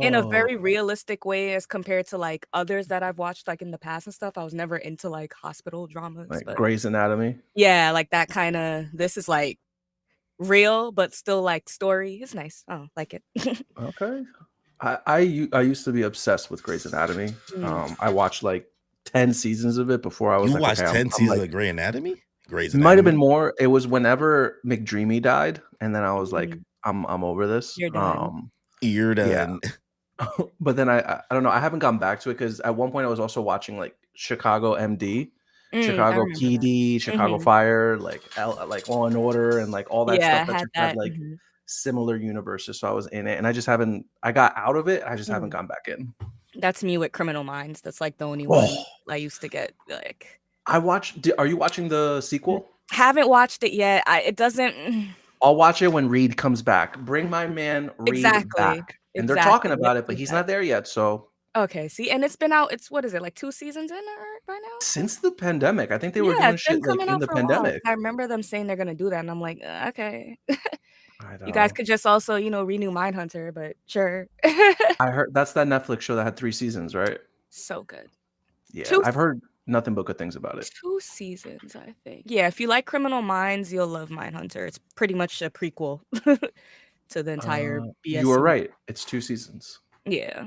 in a Oh, very realistic way as compared to, like, others that I've watched, like, in the past and stuff. I was never into, like, hospital dramas, like but Grey's Anatomy? yeah, like, that kinda this is, like, real, but still, like, story. It's nice. Oh, like it. Okay. I used to be obsessed with Grey's Anatomy. Mm. I watched, like, 10 seasons of it before I was You like, "Okay, watched 10 I'm seasons like." of Grey Anatomy? Grey's Might have been Anatomy? more. It was whenever McDreamy died, and then I was like, Mm. I'm over this." You're done. You're Yeah. done. But then I don't know, I haven't gone back to it because at one point I was also watching, like, Chicago MD, I Chicago remember that. PD, Chicago Mhm. Fire, like Law& and Order, and, like, all that Yeah, stuff I that had just had, that. like, Mhm. similar universes, so I was in it, and I just haven't I got out of it, I just haven't Mm. gone back in. That's me with Criminal Minds. That's, like, the only one Oh, I used to get, like I watched are you watching the mm, sequel? haven't watched it yet. I it doesn't I'll watch it when Reed comes back. Bring my man Reed exactly, back, and they're talking exactly. about Let's it, but do he's that. not there yet, so Okay, see, and it's been out it's what is it, like, 2 seasons in or by now? since the pandemic, I think they were Yeah, doing it's been shit, like, coming in out the for a while. pandemic. I remember them saying they're gonna do that, and I'm like, okay." I You guys know. could just also, renew Mindhunter, but sure. I heard that's that Netflix show that had 3 seasons, right? So good. Yeah, 2 I've heard nothing but good things about it. 2 seasons, I think. Yeah, if you like Criminal Minds, you'll love Mindhunter. It's pretty much a prequel to the entire You were BSU. right, it's 2 seasons. Yeah.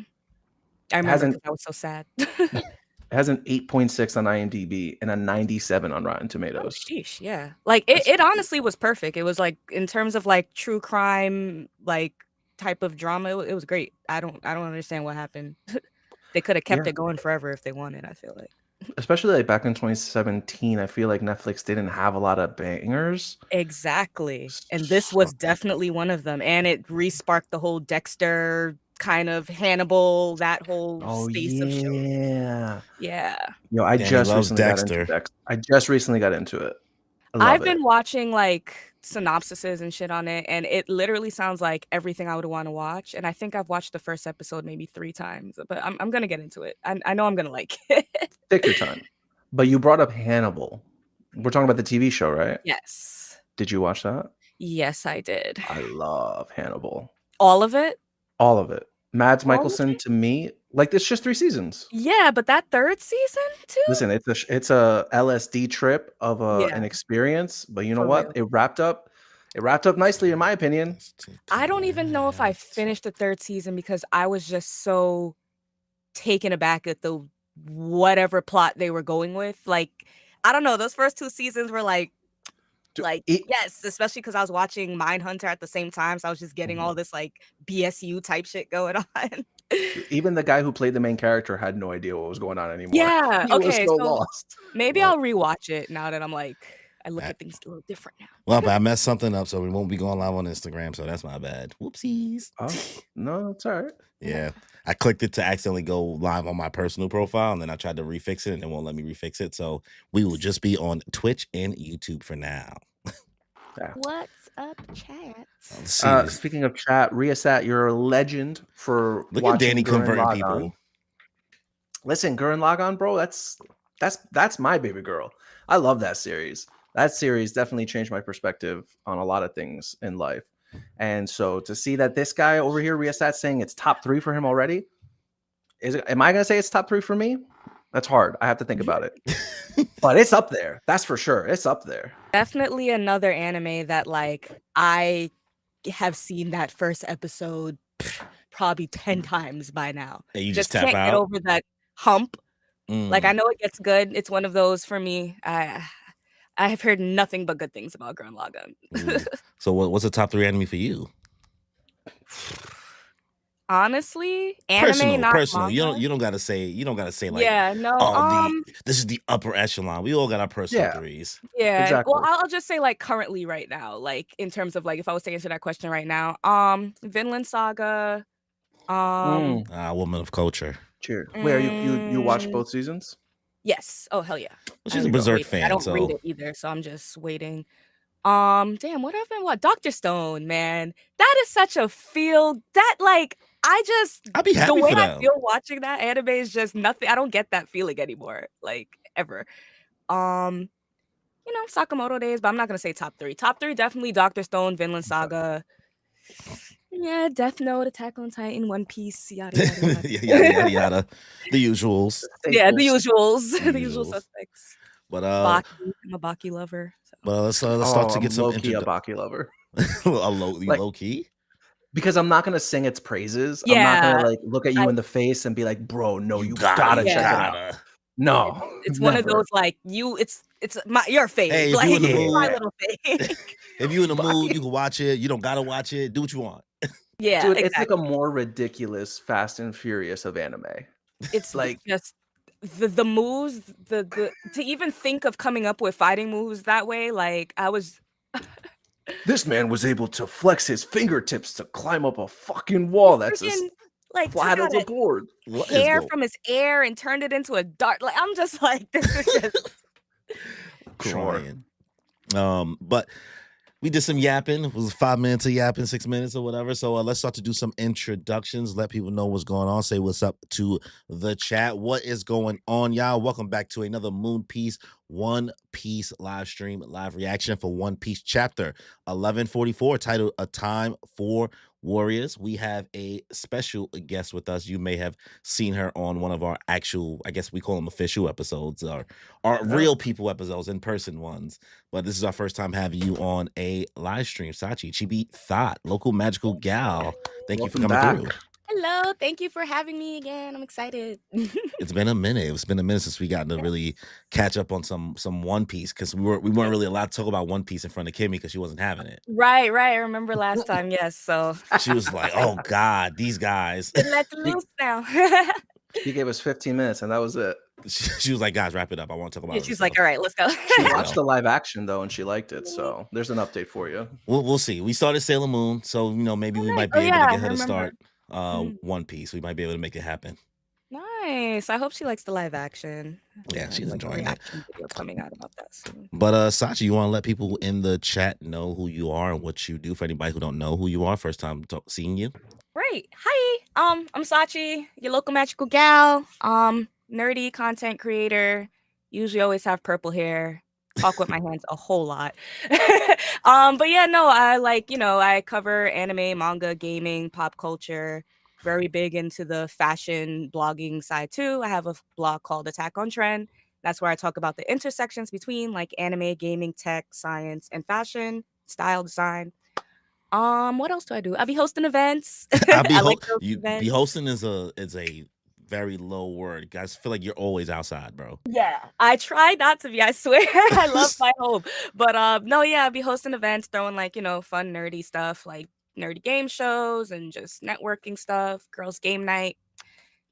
I It remember has because an I was so sad. it has an 8.6 on IMDb and a 97 on Rotten Oh, Tomatoes. sheesh, yeah. Like, it That's it honestly was perfect. It was, like, in terms of, like, true crime, like, type of drama, it was great. I don't understand what happened. They coulda kept yeah, it going forever if they wanted, I feel like. especially, like, back in 2017, I feel like Netflix didn't have a lot of bangers. Exactly, and this So was definitely one of them, and it re-sparked the whole Dexter, kind of Hannibal, that whole oh, space of shows. yeah. Yeah. Yo, I Danny just loves recently got into Dexter. Dex I just recently got into it. I love I've it. been watching, like, synopsises and shit on it, and it literally sounds like everything I would wanna watch, and I think I've watched the first episode maybe 3 times, but I'm gonna get into it. I know I'm gonna like it. Take your time. But you brought up Hannibal. We're talking about the TV show, right? Yes. Did you watch that? Yes, I did. I love Hannibal. All of it? All of it. Mads All of Mikkelsen it? to me, like, it's just 3 seasons. Yeah, but that 3rd season too? Listen, it's a LSD trip of Yeah, an experience, but you know for what? real. It wrapped up nicely in my opinion. I don't even know if I Connect. finished the 3rd season because I was just so taken aback at the whatever plot they were going with, like, I don't know, those first 2 seasons were D it yes, especially because I was watching Mindhunter at the same time, so I was just getting Mhm. all this, like, BSU type shit going on. Even the guy who played the main character had no idea what was going on anymore. Yeah, He was okay, so so lost. maybe Well, I'll rewatch it now that I'm, like I look I, at things a little different now. well, but I messed something up, so we won't be going live on Instagram. So that's my bad. Whoopsies. Oh, no, it's alright. Yeah, I clicked it to accidentally go live on my personal profile, and then I tried to refix it, and it won't let me refix it. So we will just be on Twitch and YouTube for now. Yeah. What's up, chat? Let's see this. Speaking of chat, Riasat, you're a legend for Look at Danny watching Gurren converting Lagann. people. Listen, Gurren Lagann, bro, that's my baby girl. I love that series. That series definitely changed my perspective on a lot of things in life. And so to see that this guy over here, Riasat, saying it's top 3 for him already, am I gonna say it's top 3 for me? That's hard. I have to think about it. But it's up there. That's for sure. It's up there. Definitely another anime that, like, I have seen that first episode probably 10 times by now. And you just Just tap can't get out. over that hump. Like, I Mm. know it gets good. It's one of those for me. I have heard nothing but good things about Gurren Lagann. Ooh. So what's the top 3 anime for you? Honestly, anime, not Personal. manga. You don't gotta say like, Yeah, no, oh, this is the upper echelon. We all got our personal Yeah, threes. yeah. Well, exactly. I'll just say, like, currently right now, like, in terms of, like, if I was to answer that question right now, Vinland Saga, um, Mm, Woman of culture. cheers. Wait, are you watched mm, both seasons? yes. Oh, hell yeah. Well, There she's a you I'm go. Berserk waiting. I fan, don't read so it either, so I'm just waiting. Damn, what have I what? Doctor Stone, man. That is such a feel that, like, I just I'd be the happy way for I them. feel watching that anime is just nothing. I don't get that feeling anymore, like, ever. Um, Sakamoto days, but I'm not gonna say top 3. Top 3, definitely Doctor Stone, Vinland Okay. Saga. Yeah, Death Note, Attack on Titan, One Piece, yada yada yada. Yada yada yada. The usuals. Yeah, the Staples. usuals, The the usual usuals. suspects. But Baki, I'm a Baki lover. So. let's start Oh, to I'm get some low-key a Baki lover. Like- low key. Because I'm not gonna sing its praises. I'm Yeah, not gonna like look at you I- in the face and be like, bro, no, you got gotta it, check it out. gotta. No, it's one of never. those like it's your fave. Hey, if like you in the it's my mood- little thing. If you in the Baki. mood, you can watch it. You don't gotta watch it. Do what you want. Yeah, Dude, exactly. it's like a more ridiculous Fast and Furious of anime. It's like- just the moves, the to even think of coming up with fighting moves that way. Like I was. This man was able to flex his fingertips to climb up a fucking wall that's as freaking, like flat took as out a board. What is hair go- from his ear and turned it into a dart. Like I'm just like this is just Sure. crying. But we did some yapping. It was 5 minutes of yapping, 6 minutes or whatever. So let's start to do some introductions. Let people know what's going on. Say what's up to the chat. What is going on, y'all? Welcome back to another Moon Piece One Piece live stream, live reaction for One Piece chapter 1144, titled "A Time for Warriors." We have a special guest with us. You may have seen her on one of our actual, I guess we call them official episodes, or our real people episodes, in person ones. But this is our first time having you on a live stream. Sachi, Chibi Thought, local magical gal. Thank you for Welcome coming back. through. hello. Thank you for having me again. I'm excited. It's been a minute. It's been a minute since we got to really catch up on some One Piece, because we weren't really allowed to talk about One Piece in front of Kimmy because she wasn't having it. right. I remember last time. Yes. So She was like, "Oh God, these guys." let's loose now. He gave us 15 minutes and that was it. She was like, "Guys, wrap it up. I want to talk about." Yeah, other she's like, stuff." all right, let's go. She Yeah. watched the live action though and she liked it. So there's an update for you. We'll see. We started Sailor Moon, so maybe we nice. might be Oh, able yeah, to I get her to remember. start Mhm. One Piece. We might be able to make it happen. Nice. I hope she likes the live action. Yeah, she's like a enjoying it. reaction video coming out about that soon. But Sachi, you want to let people in the chat know who you are and what you do, for anybody who don't know who you are, first time seeing you? Right. Hi. I'm Sachi, your local magical gal. Nerdy content creator. Usually always have purple hair. Talk with my hands a whole lot. But yeah, no, I I cover anime, manga, gaming, pop culture. Very big into the fashion blogging side too. I have a blog called Attack on Trend. That's where I talk about the intersections between like anime, gaming, tech, science, and fashion, style design. What else do I do? I be hosting events. I like those Be events. hosting is a very low word. Guys, feel like you're always outside, bro. Yeah, I try not to be. I swear, I love my home. But no, yeah, I be hosting events, throwing like fun nerdy stuff, like nerdy game shows and just networking stuff. Girls' game night,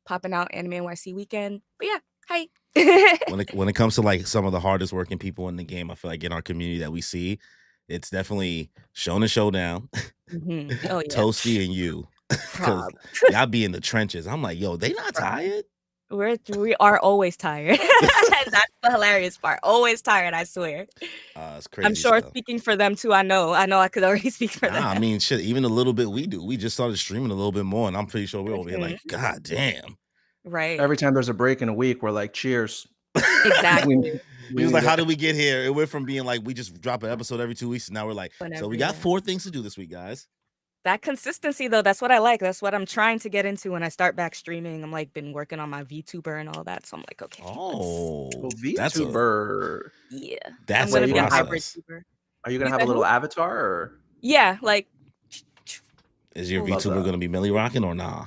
popping out Anime NYC weekend. But yeah, hi. When it comes to like some of the hardest working people in the game, I feel like in our community that we see, it's definitely Shonen Showdown, Mhm. Oh yeah. Toasty, and you. Because Prob. y'all be in the trenches. I'm like, yo, they not tired. We are always tired. That's the hilarious part. Always tired, I swear. It's crazy. I'm sure stuff. speaking for them too. I know I could already speak for them. Nah, I mean, shit, even a little bit we do. We just started streaming a little bit more, and I'm pretty sure we're over here like, God damn. Right. Every time there's a break in a week, we're like, cheers. Exactly. He was like, how did we get here? It went from being like, we just drop an episode every 2 weeks, and now we're like, so we got 4 things to do this week, guys. That consistency though, that's what I like. That's what I'm trying to get into when I start back streaming. I'm like been working on my VTuber and all that. So I'm like, okay. Oh, that's VTuber. Yeah. That's I'm gonna a be a hybrid process. tuber. Are you gonna You have a said little who? avatar or Yeah, like Is your Love VTuber that. going to be Millie rocking or nah?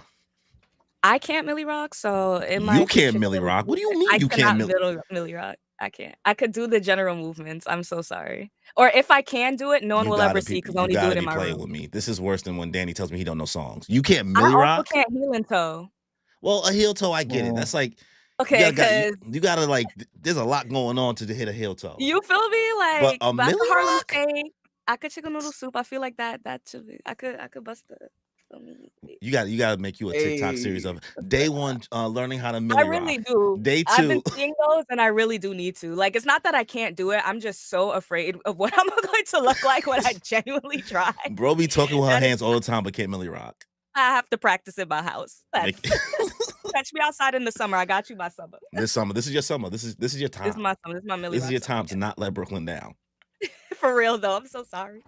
I can't Millie Rock, so it might You can't Millie Rock? What do you mean I you cannot can't Millie Rock. I can't. I could do the general movements. I'm so sorry. Or if I can do it, no one You will gotta ever be- see because you I only do gotta it in be my playing room. with me. This is worse than when Danny tells me he don't know songs. You can't I Millie also Rock? can't heel and toe. Well, a heel toe, I get it. Mm. That's like Okay, you because gotta like. There's a lot going on to hit a heel toe. you feel me? Like a back to Millie Harlem Rock? Shake. I could chicken noodle soup. I feel like that should be. I could bust the. Feel me? You got to make you a TikTok series of day one, learning how to Millie I Rock. really do. Day I've been 2, seeing those, and I really do need to. Like, it's not that I can't do it. I'm just so afraid of what I'm going to look like when I genuinely try. bro be talking with her That is- hands all the time, but can't Millie Rock. I have to practice in my house. That's, Make- catch me outside in the summer. I got you by summer. this summer, this is your summer. This is your time. This is my summer. This is my Millie This is Rock your summer. time to not let Brooklyn down. For real though. I'm so sorry.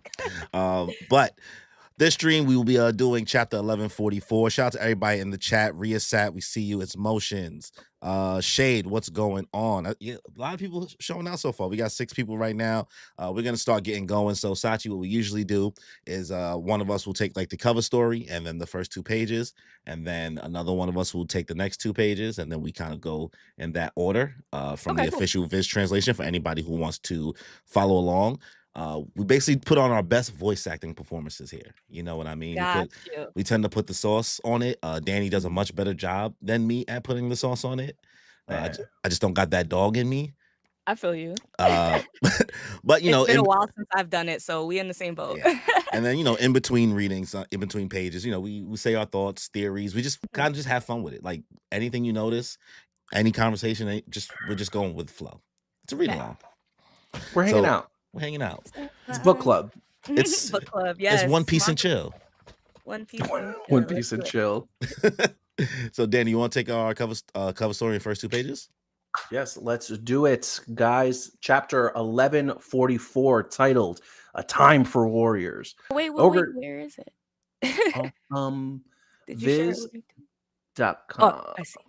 But This stream, we will be doing chapter 1144. Shout out to everybody in the chat. Ria Sat, we see you. It's Motions. Shade, what's going on? Yeah, a lot of people showing out so far. We got 6 people right now. We're gonna start getting going. So Sachi, what we usually do is one of us will take like the cover story and then the first 2 pages, and then another one of us will take the next 2 pages, and then we kind of go in that order from the official Viz translation for anybody who wants to follow along. We basically put on our best voice acting performances here. You know what I mean? We tend to put the sauce on it. Danny does a much better job than me at putting the sauce on it. I just don't got that dog in me. I feel you. But you know, it's been a while since I've done it, so we in the same boat. Yeah. And then in between readings, in between pages, we say our thoughts, theories. We just kind of just have fun with it. Like anything you notice, any conversation, we're just going with the flow. It's a read along. We're hanging out. We're hanging out. It's book club. It's book club. Yes. It's One Piece and chill. One Piece. One Piece and chill. So, Danny, you want to take our cover story in first 2 pages? Yes, let's do it, guys. Chapter 1144, titled "A Time for Warriors." Wait, where is it? Did you share it with me too? .com. Oh, I see.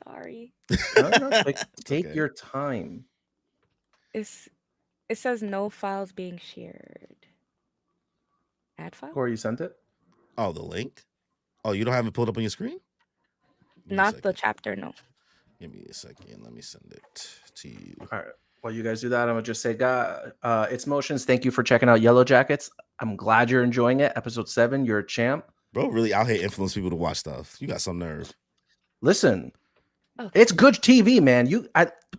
Sorry. No, take okay. your time. It says no files being shared. Add file? Corey, you sent it? Oh, the link? Oh, you don't have it pulled up on your screen? Not the chapter, no. Give me a second. Let me send it to you. All right. While you guys do that, I'm going to just say, it's Motions. Thank you for checking out Yellow Jackets. I'm glad you're enjoying it. Episode 7, you're a champ. Bro, really out here influence people to watch stuff. You got some nerve. Listen, it's good TV, man.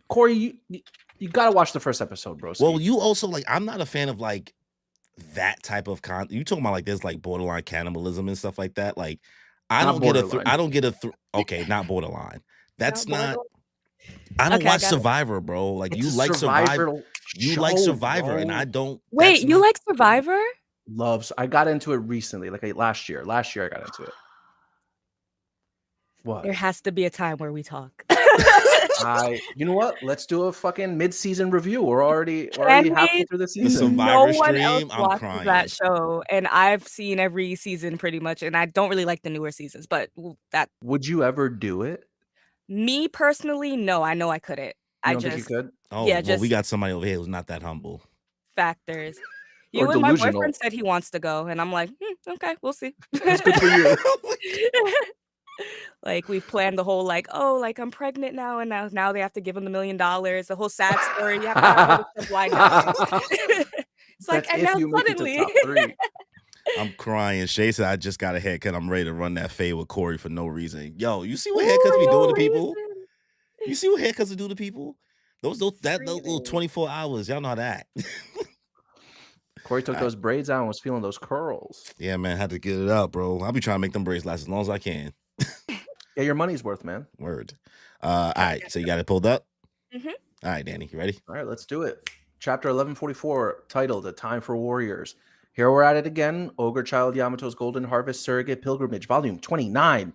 Corey, you got to watch the first episode, bro. Well, you also I'm not a fan of like that type of content. You talking about like there's like borderline cannibalism and stuff like that. Like I don't get okay, not borderline. That's not. I don't watch Survivor, bro. Like you like Survivor. You like Survivor, and I don't. Wait, you like Survivor? I got into it recently, like last year. Last year I got into it. What? There has to be a time where we talk. You know what? Let's do a fucking mid-season review. We're already halfway through the season. No one else watches that show, and I've seen every season pretty much, and I don't really like the newer seasons. But that would you ever do it? Me personally, no. I know I couldn't. You don't think you could? Oh, yeah. Well, we got somebody over here who's not that humble. Factors. You and my boyfriend said he wants to go, and I'm like, okay, we'll see. That's good for you. Like we've planned the whole I'm pregnant now, and now they have to give him $1 million. The whole sad story. You have to have a blind guy. It's like, and now suddenly, I'm crying. Shay said, "I just got a haircut. I'm ready to run that fade with Corey for no reason." Yo, you see what haircuts be doing to people? You see what haircuts do to people? Those little 24 hours. Y'all know that. Corey took those braids out and was feeling those curls. Yeah, man, had to get it out, bro. I'll be trying to make them braids last as long as I can. Yeah, your money's worth, man. Word. All right, so you got it pulled up? Mm-hmm. All right, Danny, you ready? All right, let's do it. Chapter 1144, titled "A Time for Warriors." Here we're at it again. Ogre Child Yamato's Golden Harvest Surrogate Pilgrimage, Volume 29.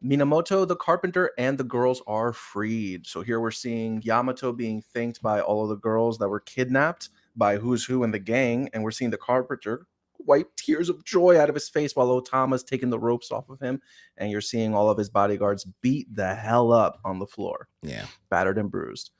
Minamoto, the carpenter, and the girls are freed. So here we're seeing Yamato being thanked by all of the girls that were kidnapped by Who's Who in the gang, and we're seeing the carpenter wipe tears of joy out of his face while Otama's taking the ropes off of him, and you're seeing all of his bodyguards beat the hell up on the floor. Yeah, battered and bruised.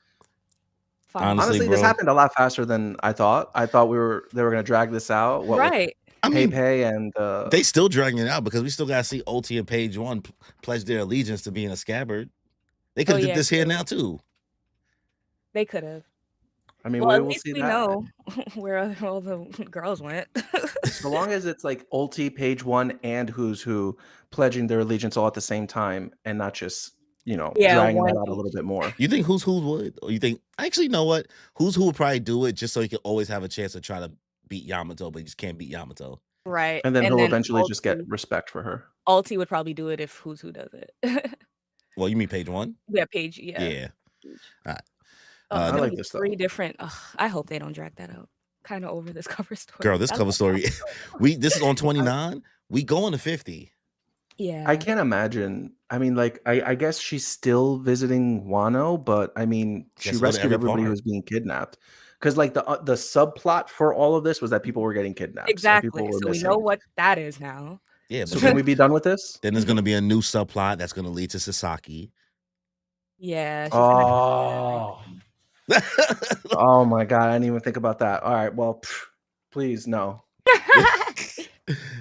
Honestly, this happened a lot faster than I thought. I thought they were going to drag this out. Right. I mean, Pei and they still dragging it out because we still got to see OT and Page One pledge their allegiance to being a scabbard. They could have did this here now too. They could have. I mean, well, we at will least see we that. know where all the girls went. So long as it's like Ulti, Page One, and Who's Who pledging their allegiance all at the same time, and not just dragging that out a little bit more. You think Who's Who would, or you think actually, you know what? Who's Who would probably do it just so he could always have a chance to try to beat Yamato, but he just can't beat Yamato. Right, and then he'll eventually just get respect for her. Ulti would probably do it if Who's Who does it. Well, you mean Page One? Yeah, Page. Yeah. Yeah. All right. I like this 3 different. I hope they don't drag that out. Kind of over this cover story. Girl, this cover story. This is on 29. We going to 50. Yeah. I can't imagine. I mean, like, I guess she's still visiting Wano, but I mean, she rescued everybody who was being kidnapped. because like the subplot for all of this was that people were getting kidnapped. And Exactly. people were So we missing. know what that is now. Yeah, So but can then, we be done with this? then there's gonna be a new subplot that's gonna lead to Sasaki. Yeah. She's gonna Oh my god, I didn't even think about that. All right, well, please no.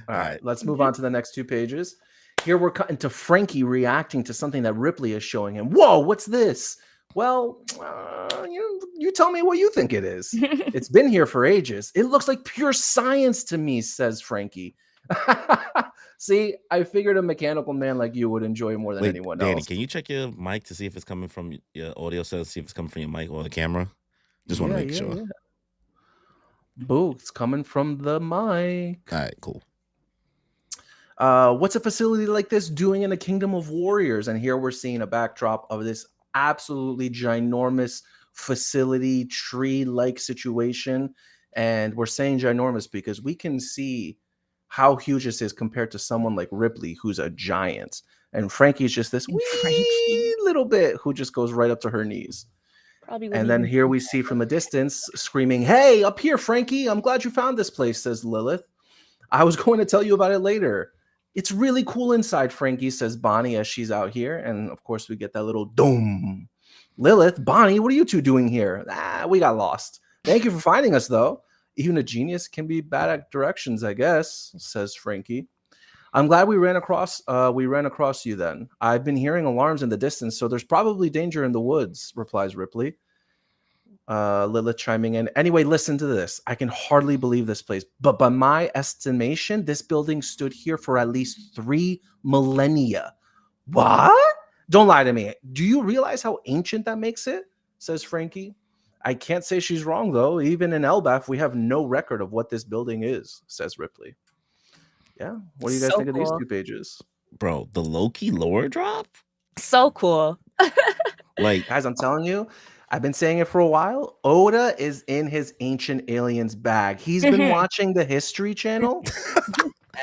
All right, let's move on to the next 2 pages. Here we're cutting to Frankie reacting to something that Ripley is showing him. Whoa, what's this? Well, you tell me what you think it is. It's been here for ages. It looks like pure science to me, says Frankie. See, I figured a mechanical man like you would enjoy it more than anyone Danny, else. can you check your mic to see if it's coming from your audio set, see if it's coming from your mic or the camera? Just want to make sure. Yeah. Boo, it's coming from the mic. All right, cool. What's a facility like this doing in a kingdom of warriors? And here we're seeing a backdrop of this absolutely ginormous facility, tree-like situation. And we're saying ginormous because we can see how huge this is compared to someone like Ripley, who's a giant. And Frankie's just this wee little bit who just goes right up to her knees. And then here we see from a distance screaming, "Hey, up here, Frankie. I'm glad you found this place," says Lilith. "I was going to tell you about it later. It's really cool inside, Frankie," says Bonnie as she's out here. And of course, we get that little doom. "Lilith, Bonnie, what are you two doing here?" We got lost. "Thank you for finding us, though. Even a genius can be bad at directions, I guess," says Frankie. "I'm glad we ran across you then. I've been hearing alarms in the distance, so there's probably danger in the woods," replies Ripley. Lilith chiming in, "Anyway, listen to this. I can hardly believe this place, but by my estimation, this building stood here for at least 3 millennia. What? Don't lie to me. Do you realize how ancient that makes it?" says Frankie. "I can't say she's wrong, though. Even in Elbaf, we have no record of what this building is," says Ripley. Yeah. What do you guys So think of these cool. 2 pages? Bro, the Loki lore drop? So cool. Like, Guys, I'm telling you, I've been saying it for a while. Oda is in his Ancient Aliens bag. He's been watching the History Channel,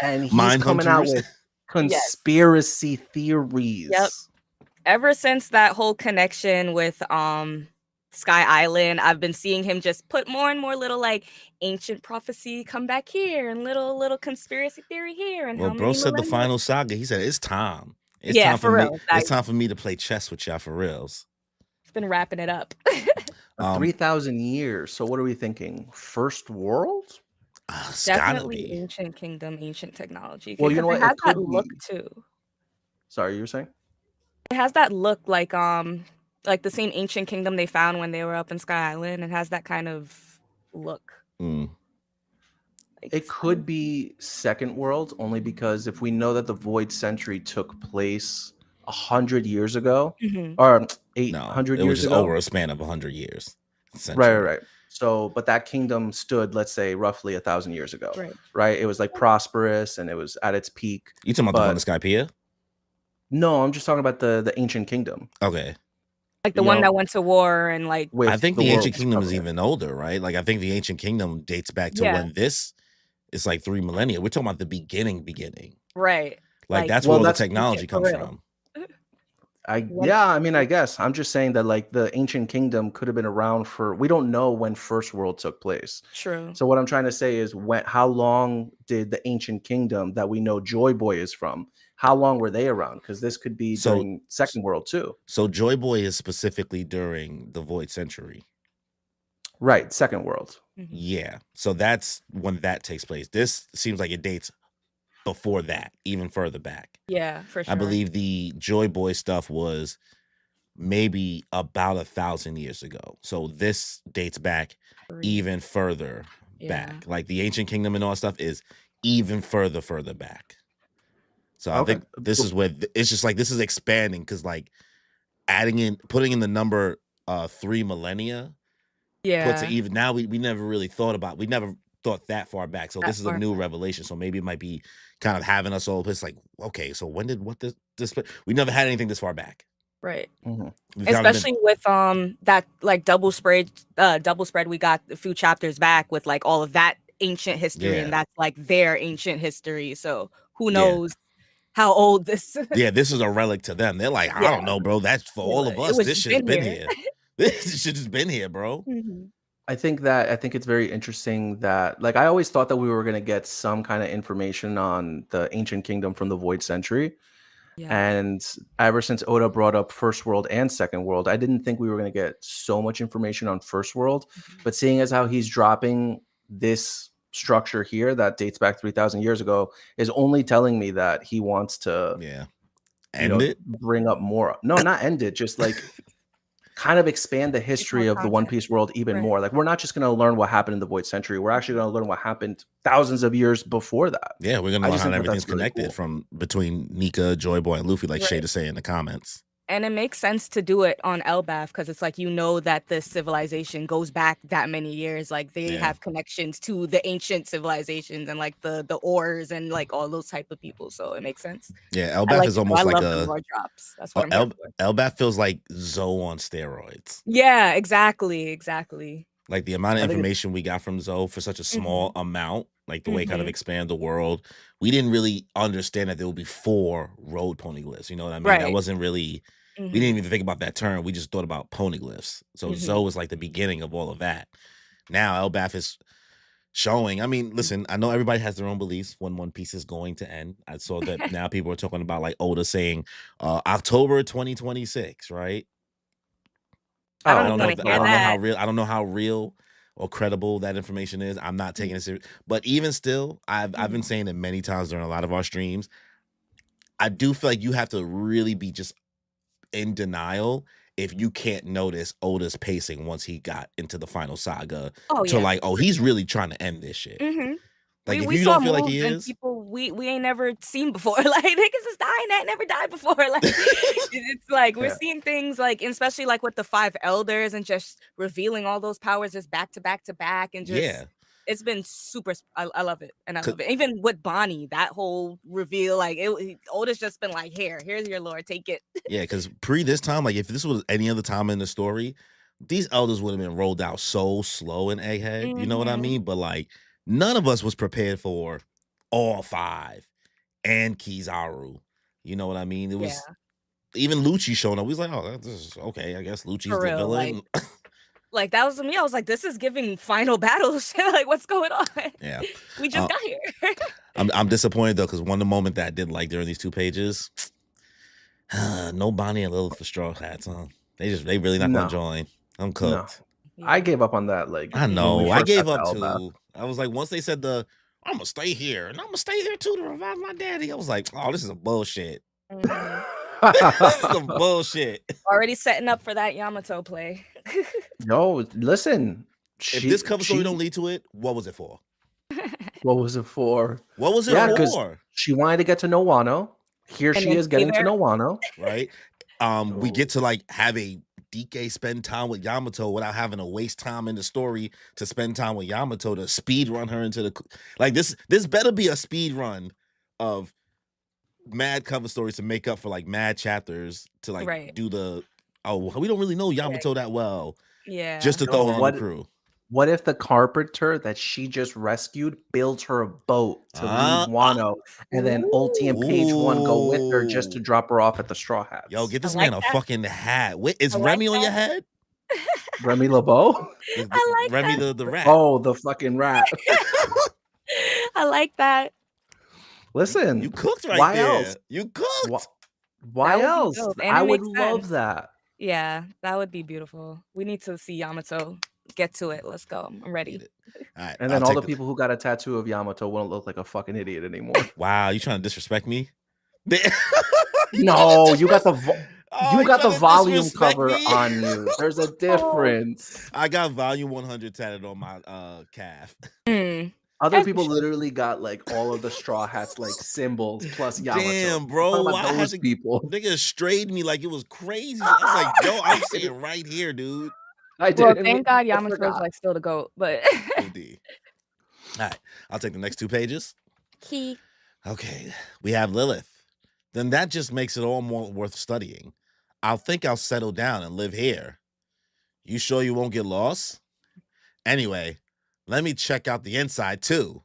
and he's Mind coming out Hunters. with conspiracy theories. Yep. Ever since that whole connection with Sky Island, I've been seeing him just put more and more little like ancient prophecy come back here and little conspiracy theory here. And well, how bro many said the millennia- final saga. He said it's time. It's Yeah, time for for me. real. It's time for me to play chess with y'all for reals. He's been wrapping it up. 3,000 years. So what are we thinking? First world? It's gotta Definitely be. ancient kingdom, ancient technology. Well, you know because what? it has It that could look be. too. Sorry, you were saying? It has that look like the same ancient kingdom they found when they were up in Sky Island. It has that kind of look. Mm. Like, It could be Second World, only because if we know that the Void Century took place 100 years ago, Mhm. or No, 800 it was years just ago. over a span of 100 years. Right. So, but that kingdom stood, let's say, roughly 1,000 years ago. Right. It was like prosperous and it was at its peak. You talking about the one in Skypiea? No, I'm just talking about the ancient kingdom. Okay. Like the You one know, that went to war and like with I think the the ancient world's kingdom is covenant. even older, right? Like I think the ancient kingdom dates back to when this is like 3 millennia. We're talking about the beginning. right. Like that's Well, where all the that's technology for comes real. from. I guess I'm just saying that like the ancient kingdom could have been around for, we don't know when First World took place. True. So what I'm trying to say is how long did the ancient kingdom that we know Joy Boy is from, how long were they around? Because this could be during Second World too. So Joy Boy is specifically during the Void Century. Right, Second World. Mm-hmm. Yeah. So that's when that takes place. This seems like it dates before that, even further back. Yeah, for sure. I believe the Joy Boy stuff was maybe about 1,000 years ago. So this dates back even further back. Like the ancient kingdom and all that stuff is even further back. So I think this is where it's just like this is expanding because like putting in the number 3 millennia. Puts it even now. We never really thought about. We never thought that far back. So this is a new revelation. So maybe it might be kind of having us all. It's like, okay, so when did this? We never had anything this far back. Right. Mm-hmm. Especially with that like double spread we got a few chapters back with like all of that ancient history, and that's like their ancient history. So who knows how old this? This is a relic to them. They're like, I don't know, bro. That's for all of us. This shit's been here. This shit has been here, bro. Mm-hmm. I think it's very interesting that, like, I always thought that we were gonna get some kind of information on the ancient kingdom from the Void Century. Yeah. And ever since Oda brought up First World and Second World, I didn't think we were gonna get so much information on First World. Mhm. But seeing as how he's dropping this structure here that dates back 3,000 years ago is only telling me that he wants to, Yeah. you End know, it. bring up more. No, not end it, just like kind of expand the Make history more of the One content. Piece world even Right. more. Like, we're not just gonna learn what happened in the Void Century. We're actually gonna learn what happened thousands of years before that. Yeah, we're gonna I learn just how think that everything's that's really connected cool. from between Nika, Joy Boy, and Luffy, like Shay Right. to say in the comments. And it makes sense to do it on Elbaf because it's like, you know, that this civilization goes back that many years. Like they Yeah. have connections to the ancient civilizations and like the Ors and like all those type of people. So it makes sense. Yeah, I Elbaf like is it though. I almost like love the a lore drops. That's what I'm here for. Elbaf feels like Zoe on steroids. Yeah, exactly. Like the amount of I think information we got from Zoe for such a small amount, like the way it kind of Mhm. expand the world, we didn't really understand that there would be 4 road poneglyphs. You know what I mean? That Right. wasn't really. We Mhm. didn't even think about that term. We just thought about poneglyphs. So Zoe was like the beginning of all of that. Now Elbaf is showing. I mean, listen, I know everybody has their own beliefs when One Piece is going to end. I saw that now people are talking about like Oda saying October 2026, right? I Oh, don't I don't know. wanna If, hear I don't know how that. real. I don't know how real or credible that information is. I'm not taking it serious. But even still, I've been saying it many times during a lot of our streams. I do feel like you have to really be just in denial if you can't notice Oda's pacing once he got into the final saga Oh to yeah. like, oh, he's really trying to end this shit. Mhm. Like, if We you saw don't feel like moves he and is, people we ain't never seen before. Like niggas is dying that never died before. Like it's like we're Yeah. seeing things like, especially like with the 5 elders and just revealing all those powers just back to back to back and just yeah. it's been super. I love it and I 'Cause- love it. Even with Bonnie, that whole reveal, like Oda's just been like, here's your lord, take it. Yeah, because pre this time, like if this was any other time in the story, these elders would have been rolled out so slow in Egghead. You know what I Mhm. mean? But like none of us was prepared for all 5 and Kizaru. You know what I mean? It Yeah, was even Lucci showing up. We was like, oh, this is okay. I guess Lucci's for the real. villain. Like that was me. I was like, this is giving final battles. Like, what's going on? Yeah. We just got here. I'm disappointed though, because one of the moment that I did like during these 2 pages, no Bonnie and Lilith for Straw Hats, huh? They really not gonna No. join. I'm No. cooked. I gave up on that, like, I when we know. I first gave got up to Elbaf. too. I was like, once they said I'm gonna stay here and I'm gonna stay here too to revive my daddy. I was like, oh, this is a bullshit. Mhm. This is some bullshit. Already setting up for that Yamato play. No, listen. If this cover story don't lead to it, what was it for? What was it for? What was it Yeah, 'cause for? she wanted to get to know Wano. Here And she then is stay getting to there. know Wano. Right? We get to like have a DK spend time with Yamato without having to waste time in the story to spend time with Yamato to speed run her into the like this better be a speed run of mad cover stories to make up for like mad chapters to like Right. do the we don't really know Yamato that well Yeah. just to No, throw her on what- the crew. What if the carpenter that she just rescued builds her a boat to Ah, leave Wano, and then Ulti and Page One go with her just to Ooh. drop her off at the Straw Hats? Yo, get this I man like a that. fucking hat. Wait, is I like Remy on your that. head? Remy LeBeau? I like Remy that. the rat. Oh, the fucking rat. I like that. Listen, You cooked right why there. else? You cooked. Why That would be else? dope, and I it would makes love sense. that. Yeah, that would be beautiful. We need to see Yamato. Get to it. Let's go. I'm Get ready. it. All right. And then all the people who got a tattoo of Yamato won't look like a fucking idiot anymore. Wow, you trying to disrespect me? No, you got the Oh, you got the trying to volume disrespect cover me? on you. There's a difference. I got volume 100 tatted on my calf. Mm. Other As you people should. literally got like all of the Straw Hats like symbols plus Yamato. Damn, bro. Talk Why about had those to- people. Nigga strayed me like it was crazy. I was like, yo, I'm sitting right here, dude. I Well, did. thank God Yamato's like still the GOAT, but OD. All right. I'll take the next 2 pages. he Okay. We have Lilith. Then that just makes it all more worth studying. I'll settle down and live here. You sure you won't get lost? Anyway, let me check out the inside too.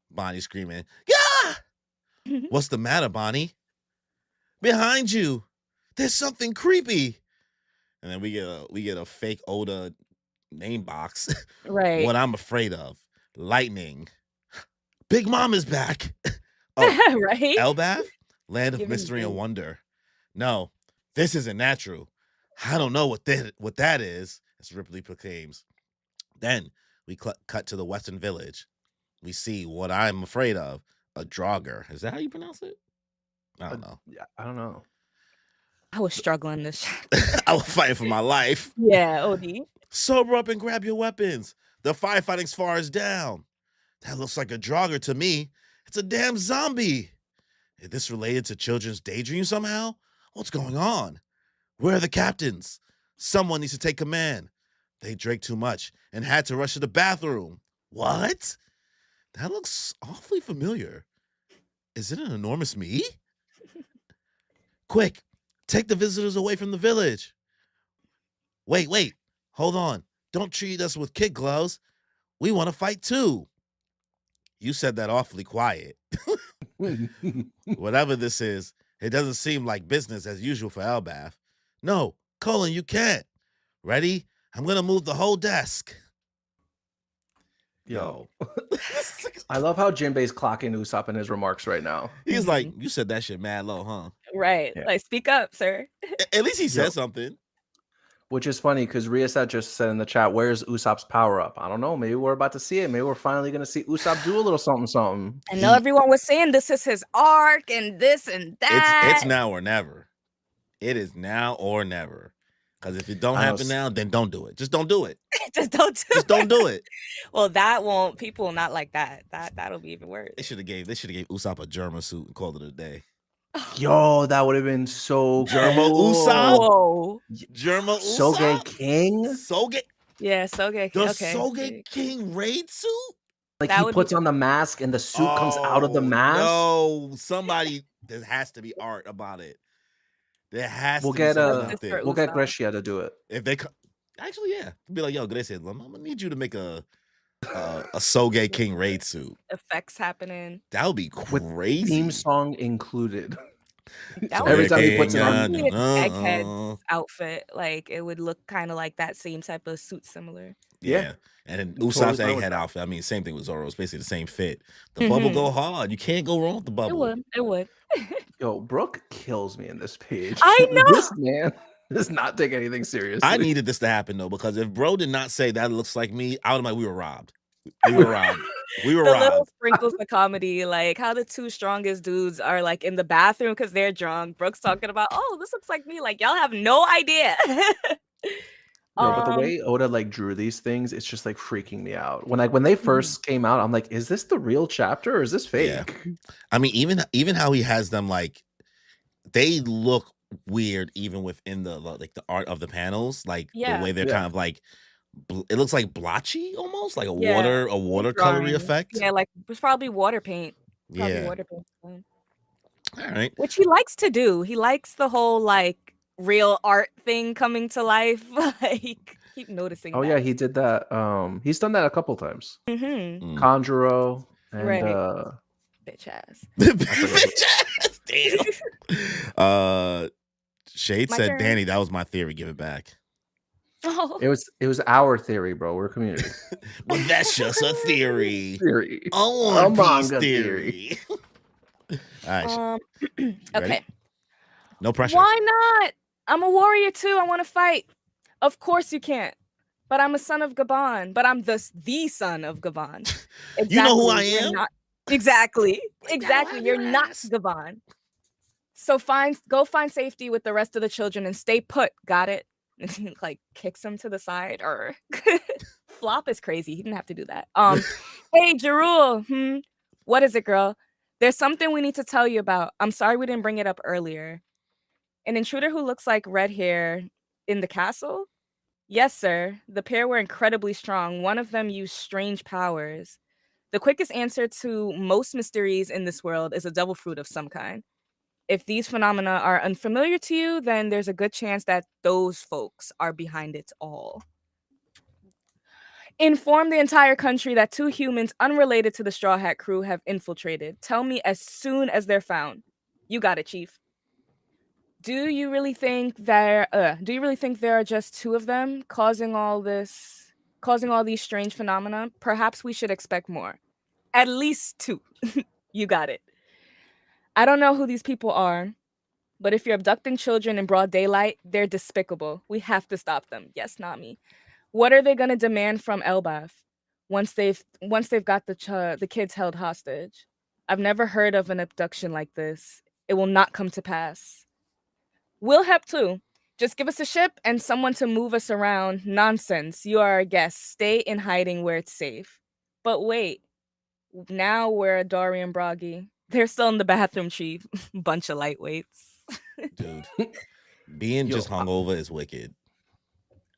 Bonnie screaming, yeah! What's the matter, Bonnie? Behind you. There's something creepy. And then we get a fake Oda name box. Right. What I'm afraid of. Lightning. Big Mom is back. Oh, Right? Elbath? Land of Giving mystery and me. wonder. No, this isn't natural. I don't know what that is, as Ripley proclaims. Then we cut to the Western Village. We see what I'm afraid of, a Draugr. Is that how you pronounce it? I don't know. Yeah, I don't know. I was struggling this. I was fighting for my life. Yeah, OD. Sober up and grab your weapons. The firefighting spar is down. That looks like a Draugr to me. It's a damn zombie. Is this related to children's daydream somehow? What's going on? Where are the captains? Someone needs to take command. They drank too much and had to rush to the bathroom. What? That looks awfully familiar. Is it an enormous me? Quick, take the visitors away from the village. Wait. Hold on. Don't treat us with kid gloves. We want to fight too. You said that awfully quiet. Whatever this is, it doesn't seem like business as usual for Elbath. No, Colin, you can't. Ready? I'm going to move the whole desk. Yo. I love how Jinbei's clocking Usopp in his remarks right now. He's like, you said that shit mad low, huh? Right. Yeah. Like, speak up, sir. At least he said Yo. something. Which is funny because Riasat just said in the chat, where's Usopp's power up? I don't know. Maybe we're about to see it. Maybe we're finally going to see Usopp do a little something. I know everyone was saying this is his arc and this and that. It's now or never. It is now or never. Because if it don't happen now, then don't do it. Just don't do it. Just don't do Just don't do it. Well, that won't. People will not like that. That'll be even worse. They should have gave Usopp a Germa suit and called it a day. Yo, that would have been so Germa cool. Usopp? Whoa. Germa Usopp? Soge King? Soge? Yeah, Soge. The Okay. Soge King raid suit? Like That he would puts be- on the mask and the suit comes out of the mask. No, somebody, there has to be art about it. There has We'll to get be something out for there. we'll get Usopp. Grecia to do it. If they actually, yeah, be like, yo, Gracie, I'm gonna need you to make a Soge King raid suit. Effects happening. That would be With crazy. Theme song included. That So would every be time he cool. puts it on, Maybe it's Egghead's outfit. Like it would look kind of like that same type of suit, similar. Yeah. And then Totally Usopp's fine with Egghead that. outfit. I mean, same thing with Zoro. It's basically the same fit. The bubble go hard. You can't go wrong with the It bubble. would. It would. Yo, Brooke kills me in this page. I know. This man does not take anything seriously. I needed this to happen though, because if bro did not say that looks like me, I would have been like, we were robbed. We were robbed. We were The little robbed. sprinkles of comedy, like how the two strongest dudes are like in the bathroom because they're drunk. Brooke's talking about, oh, this looks like me. Like y'all have no idea. No, but the way Oda like drew these things, it's just like freaking me out. When they first came out, I'm like, is this the real chapter or is this fake? Yeah. I mean, even how he has them, like, they look weird even within the like the art of the panels, like Yeah. the way they're Yeah. kind of like it looks like blotchy almost, like a Yeah. watercolory Drawing. effect. Yeah, like it's probably water paint. Probably Yeah. water paint. All right. Which he likes to do. He likes the whole like real art thing coming to life. Like keep noticing. Oh yeah, he did that. He's done that a couple times. Mm-hmm. Conjuro and Right. Bitch ass. Bitch ass. Damn. Shade My said, turn. Danny, that was my theory. Give it back. Oh. it was our theory, bro. We're a community. But that's just a theory. Theory. A One Piece manga theory. All right. Ready? Okay. No pressure. Why not? I'm a warrior too. I want to fight. Of course you can't. But I'm a son of Gabon. But I'm the son of Gabon. You know who I You're am? not- exactly. Wait, now Exactly. have You're your not ass. Gabon. So go find safety with the rest of the children and stay put. Got it? And he like kicks him to the side. Or Flop is crazy. He didn't have to do that. Hey, Jarul. What is it, girl? There's something we need to tell you about. I'm sorry we didn't bring it up earlier. An intruder who looks like red hair in the castle? Yes, sir. The pair were incredibly strong. One of them used strange powers. The quickest answer to most mysteries in this world is a double fruit of some kind. If these phenomena are unfamiliar to you, then there's a good chance that those folks are behind it all. Inform the entire country that 2 humans unrelated to the Straw Hat crew have infiltrated. Tell me as soon as they're found. You got it, Chief. Do you really think there are just 2 of them causing all this causing all these strange phenomena, perhaps we should expect more. At least 2. You got it. I don't know who these people are, but if you're abducting children in broad daylight, they're despicable. We have to stop them. Yes, not me. What are they going to demand from Elbath once they've got the kids held hostage? I've never heard of an abduction like this. It will not come to pass. We'll help too. Just give us a ship and someone to move us around. Nonsense. You are our guests. Stay in hiding where it's safe. But wait. Now we're a Dorian Bragi. They're still in the bathroom, Chief. Bunch of lightweights. Dude, being Yo, just hungover is wicked.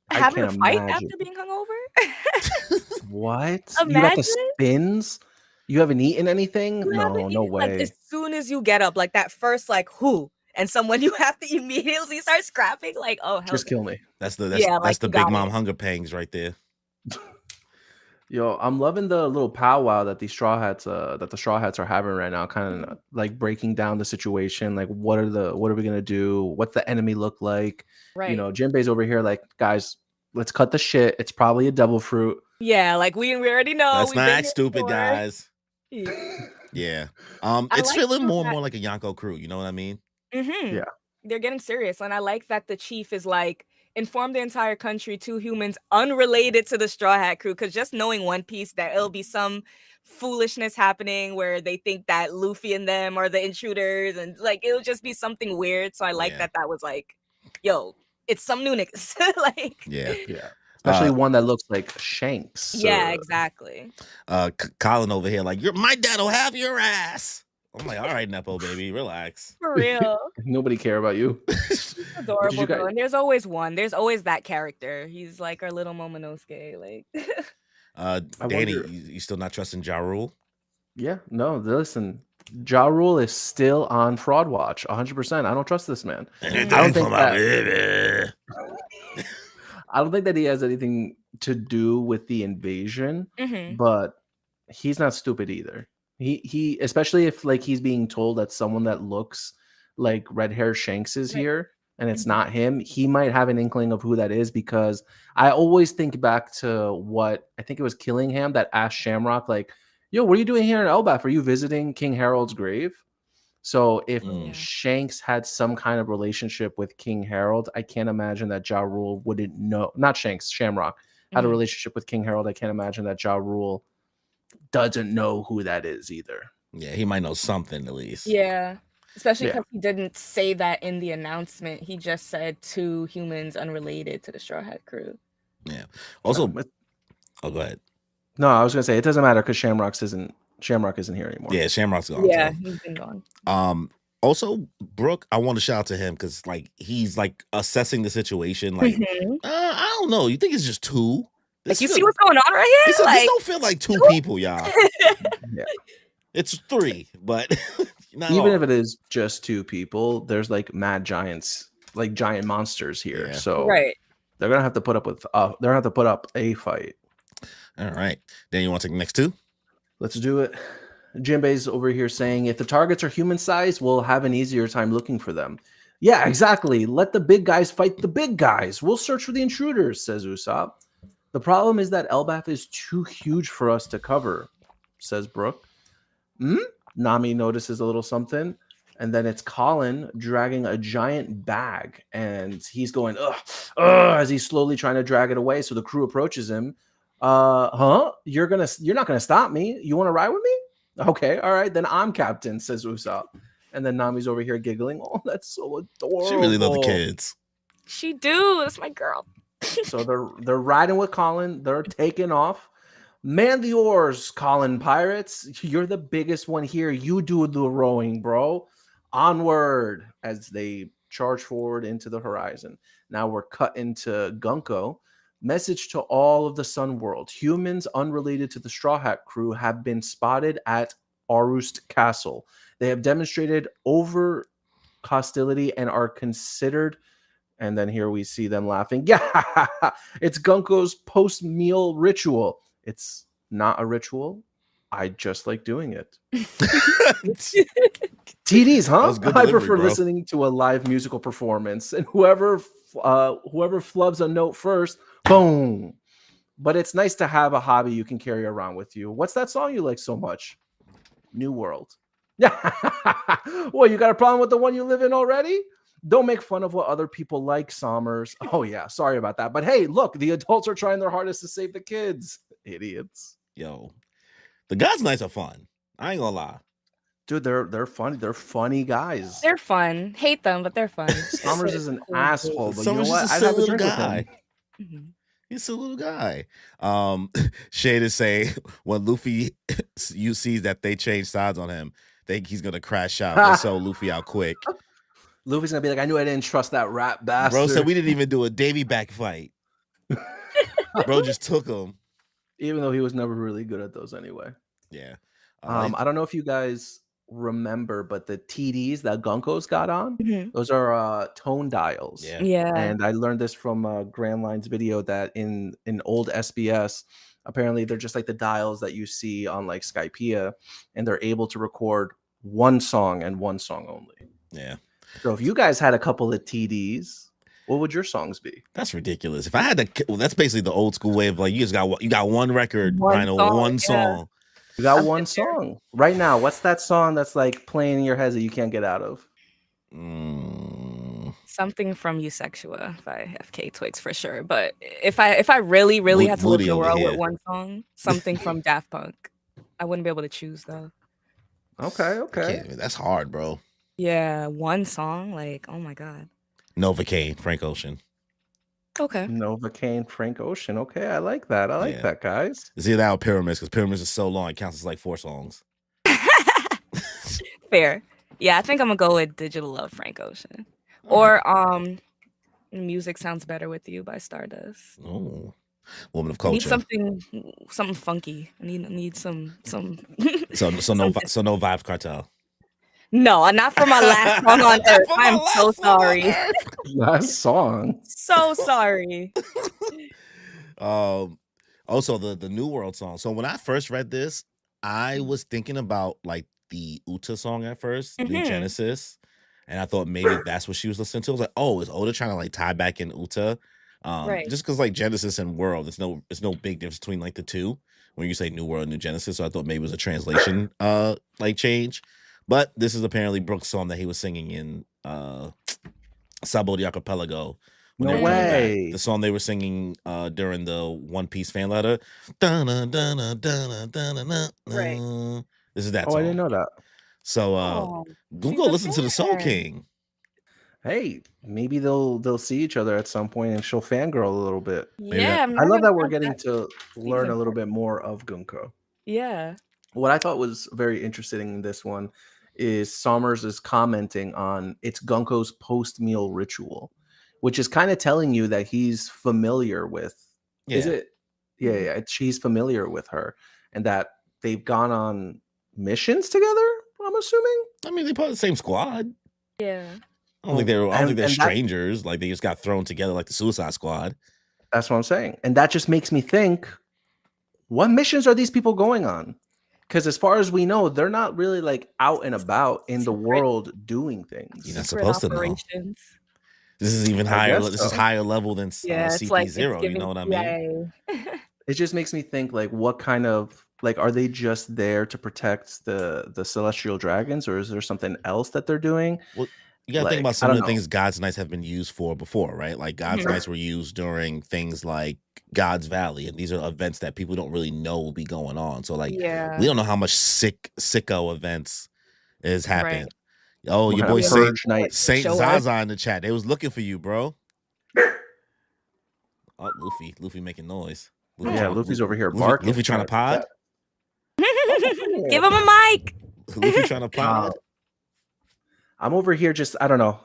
I Having a can't fight imagine. after being hungover? What? You got the Imagine. spins? You haven't eaten anything? You haven't No, no eaten, like, way. as soon as you get up, like that first, like, who? And someone you have to immediately start scrapping, like, oh, hell. Just kill me. That's the Yeah, like, the you big got mom it. hunger pangs right there. Yo, I'm loving the little powwow that the Straw Hats are having right now, kind of like breaking down the situation. Like, what are we gonna do? What's the enemy look like? Right. You know, Jinbei's over here like, guys, let's cut the shit. It's probably a devil fruit. Yeah, like we already know. Let's we've not been act here stupid, before. guys. Yeah. Yeah. I It's like feeling too more and that- more like a Yonko crew. You know what I mean? Mm-hmm. Yeah. They're getting serious. And I like that the chief is like, inform the entire country, 2 humans unrelated to the Straw Hat crew. Because just knowing One Piece, that it'll be some foolishness happening where they think that Luffy and them are the intruders. And like, it'll just be something weird. So I like Yeah. that was like, yo, it's some new niggas. Like, Yeah. Yeah. Especially one that looks like Shanks. yeah, exactly. Colin over here, like, my dad'll have your ass. I'm like, all right, Nepo baby, relax. For real. Nobody care about you. Adorable guys- though. And there's always one. There's always that character. He's like our little Momonosuke. Like Danny, wonder- you still not trusting Ja Rule? Yeah, no, listen. Ja Rule is still on fraud watch, 100%. I don't trust this man. Anything think for my that- baby. I don't think that he has anything to do with the invasion, mhm. but he's not stupid either. He especially if like he's being told that someone that looks like red hair Shanks is Right. here and it's Mhm. not him, he might have an inkling of who that is, because I always think back to what I think it was Killingham that asked Shamrock, like, yo, what are you doing here in Elbaf? Are you visiting King Harold's grave? So if Mm. Yeah. Shanks had some kind of relationship with King Harold, I can't imagine that Ja Rule wouldn't know. Not Shanks, Shamrock had a Mhm. relationship with King Harold. I can't imagine that Ja Rule doesn't know who that is either. Yeah, he might know something at least. Yeah. Especially Yeah. because he didn't say that in the announcement. He just said 2 humans unrelated to the Straw Hat crew. Also, No, oh, go ahead. no, I was gonna say it doesn't matter because Shamrock isn't here anymore. Yeah, Shamrock's gone. Yeah, too. he's been gone. Also, Brooke, I want to shout out to him because like he's like assessing the situation. Like, Mhm. I don't know. You think it's just 2? Like, you This see feel- what's going on right this, here? this Like, don't feel like 2 people, y'all. Yeah. It's 3, but not Even all. if it is just 2 people, there's like mad giants, like giant monsters here. Yeah. So right. they're gonna have to put up with they're gonna have to put up a fight. All right. Then you want to take the next 2? Let's do it. Jinbei's over here saying if the targets are human sized, we'll have an easier time looking for them. Yeah, exactly. Let the big guys fight the big guys. We'll search for the intruders, says Usopp. The problem is that Elbaf is too huge for us to cover, says Brooke. Nami notices a little something, and then it's Colin dragging a giant bag, and he's going, ugh, as he's slowly trying to drag it away. So the crew approaches him. You're not gonna stop me. You want to ride with me? Okay, all right, then I'm captain, says Usopp. And then Nami's over here giggling. Oh, that's so adorable. She really love the kids. She do. That's my girl. So they're riding with Colin. They're taking off. Man the oars, Colin Pirates. You're the biggest one here. You do the rowing, bro. Onward as they charge forward into the horizon. Now we're cut into Gunko. Message to all of the Sun World. Humans unrelated to the Straw Hat crew have been spotted at Arust Castle. They have demonstrated over hostility and are considered. And then here we see them laughing. Yeah, it's Gunko's post-meal ritual. It's not a ritual. I just like doing it. TDs, huh? That was good I delivery, prefer bro. listening to a live musical performance. And whoever flubs a note first, boom. but it's nice to have a hobby you can carry around with you. What's that song you like so much? New World. Yeah. Well, you got a problem with the one you live in already? Don't make fun of what other people like, Sommers. Oh yeah, sorry about that. But hey, look, the adults are trying their hardest to save the kids. Idiots. Yo, the God's Nights are fun. I ain't gonna lie. Dude, they're funny. They're funny guys. They're fun. Hate them, but they're fun. Sommers is an Cool. asshole, but Summers you know is what? a I'd silly have a little drink with guy. him. Mhm. He's a little guy. Shade is saying when Luffy you sees that they change sides on him, think he's gonna crash out. They sell Luffy out quick. Luffy's gonna be like, I knew I didn't trust that rat bastard. Bro said we didn't even do a Davy back fight. Bro just took him. Even though he was never really good at those anyway. Yeah. I don't know if you guys remember, but the TDs that Gunko's got on, Mhm. those are tone dials. Yeah. Yeah. And I learned this from Grand Line's video that in old SBS, apparently they're just like the dials that you see on like Skypea, and they're able to record one song and one song only. Yeah. So if you guys had a couple of TDs, what would your songs be? That's ridiculous. If I had to, well, that's basically the old school way of like you got one record, One Rhino, song, one yeah. song. You got I'm one with you. song right now. What's that song that's like playing in your head that you can't get out of? Something from Eusexua by FK Twigs for sure. But if I really had to live in Moody the over world here. with one song, something from Daft Punk. I wouldn't be able to choose though. Okay. That's hard, bro. Yeah, one song, like, oh my god. Novocaine, Frank Ocean. Okay. Novocaine, Frank Ocean. Okay, I like that. I like Yeah. that, guys. It's either that or Pyramids, because Pyramids is so long, it counts as like 4 songs. Fair. Yeah, I think I'm gonna go with Digital Love Frank Ocean. Or Music Sounds Better With You by Stardust. Oh, woman of I need culture. something funky. I need some So no something. Vibes Cartel. No, not for my last song on earth. For my I'm so last song on sorry. Earth. Last song. So sorry. Also the New World song. So when I first read this, I was thinking about like the Uta song at first, New Mhm. Genesis, and I thought maybe that's what she was listening to. I was like, oh, is Oda trying to like tie back in Uta? Right. Just because like Genesis and World, it's no big difference between like the two when you say New World, New Genesis. So I thought maybe it was a translation like change. But this is apparently Brooks' song that he was singing in Sabo the Archipelago. When No they were coming back. way. The song they were singing during the One Piece fan letter. Dun-dun, dun-dun, dun-dun, dun-dun, Right. dun. This is that Oh, song. I didn't know that. So Oh, go she's go a listen to the Soul fan. King. Hey, maybe they'll see each other at some point and she'll fangirl a little bit. Yeah, I'm I love nervous that we're about getting that. to learn a little bit more of Gunko. Yeah. What I thought was very interesting in this one is Sommers is commenting on it's Gunko's post-meal ritual, which is kind of telling you that he's familiar with. Is Yeah. it? Yeah. She's familiar with her, and that they've gone on missions together. I'm assuming. I mean, they part of the same squad. Yeah. I don't think they're And that- strangers. Like they just got thrown together like the Suicide Squad. That's what I'm saying, and that just makes me think: what missions are these people going on? Because as far as we know, they're not really like out and about in the Secret- world doing things. You're not Secret supposed to know. operations. This is even I higher. guess This is so. higher level than Yeah, it's CP0. like it's You giving know what I mean? CIA. It just makes me think like what kind of like are they just there to protect the celestial dragons, or is there something else that they're doing? You gotta think Like, about some I of don't the know. things God's Knights have been used for before, right? Like God's Mhm. Knights were used during things like God's Valley, and these are events that people don't really know will be going on. So like Yeah. we don't know how much sicko events is happening. Right. Oh, What your kind boy of Saint purge night? Saint Show us. Zaza in the chat. They was looking for you, bro. Oh, Luffy making noise. Yeah, Luffy's over here Luffy, barking. Luffy trying to pod. Give him a mic. Luffy trying to pod. I'm over here just I don't know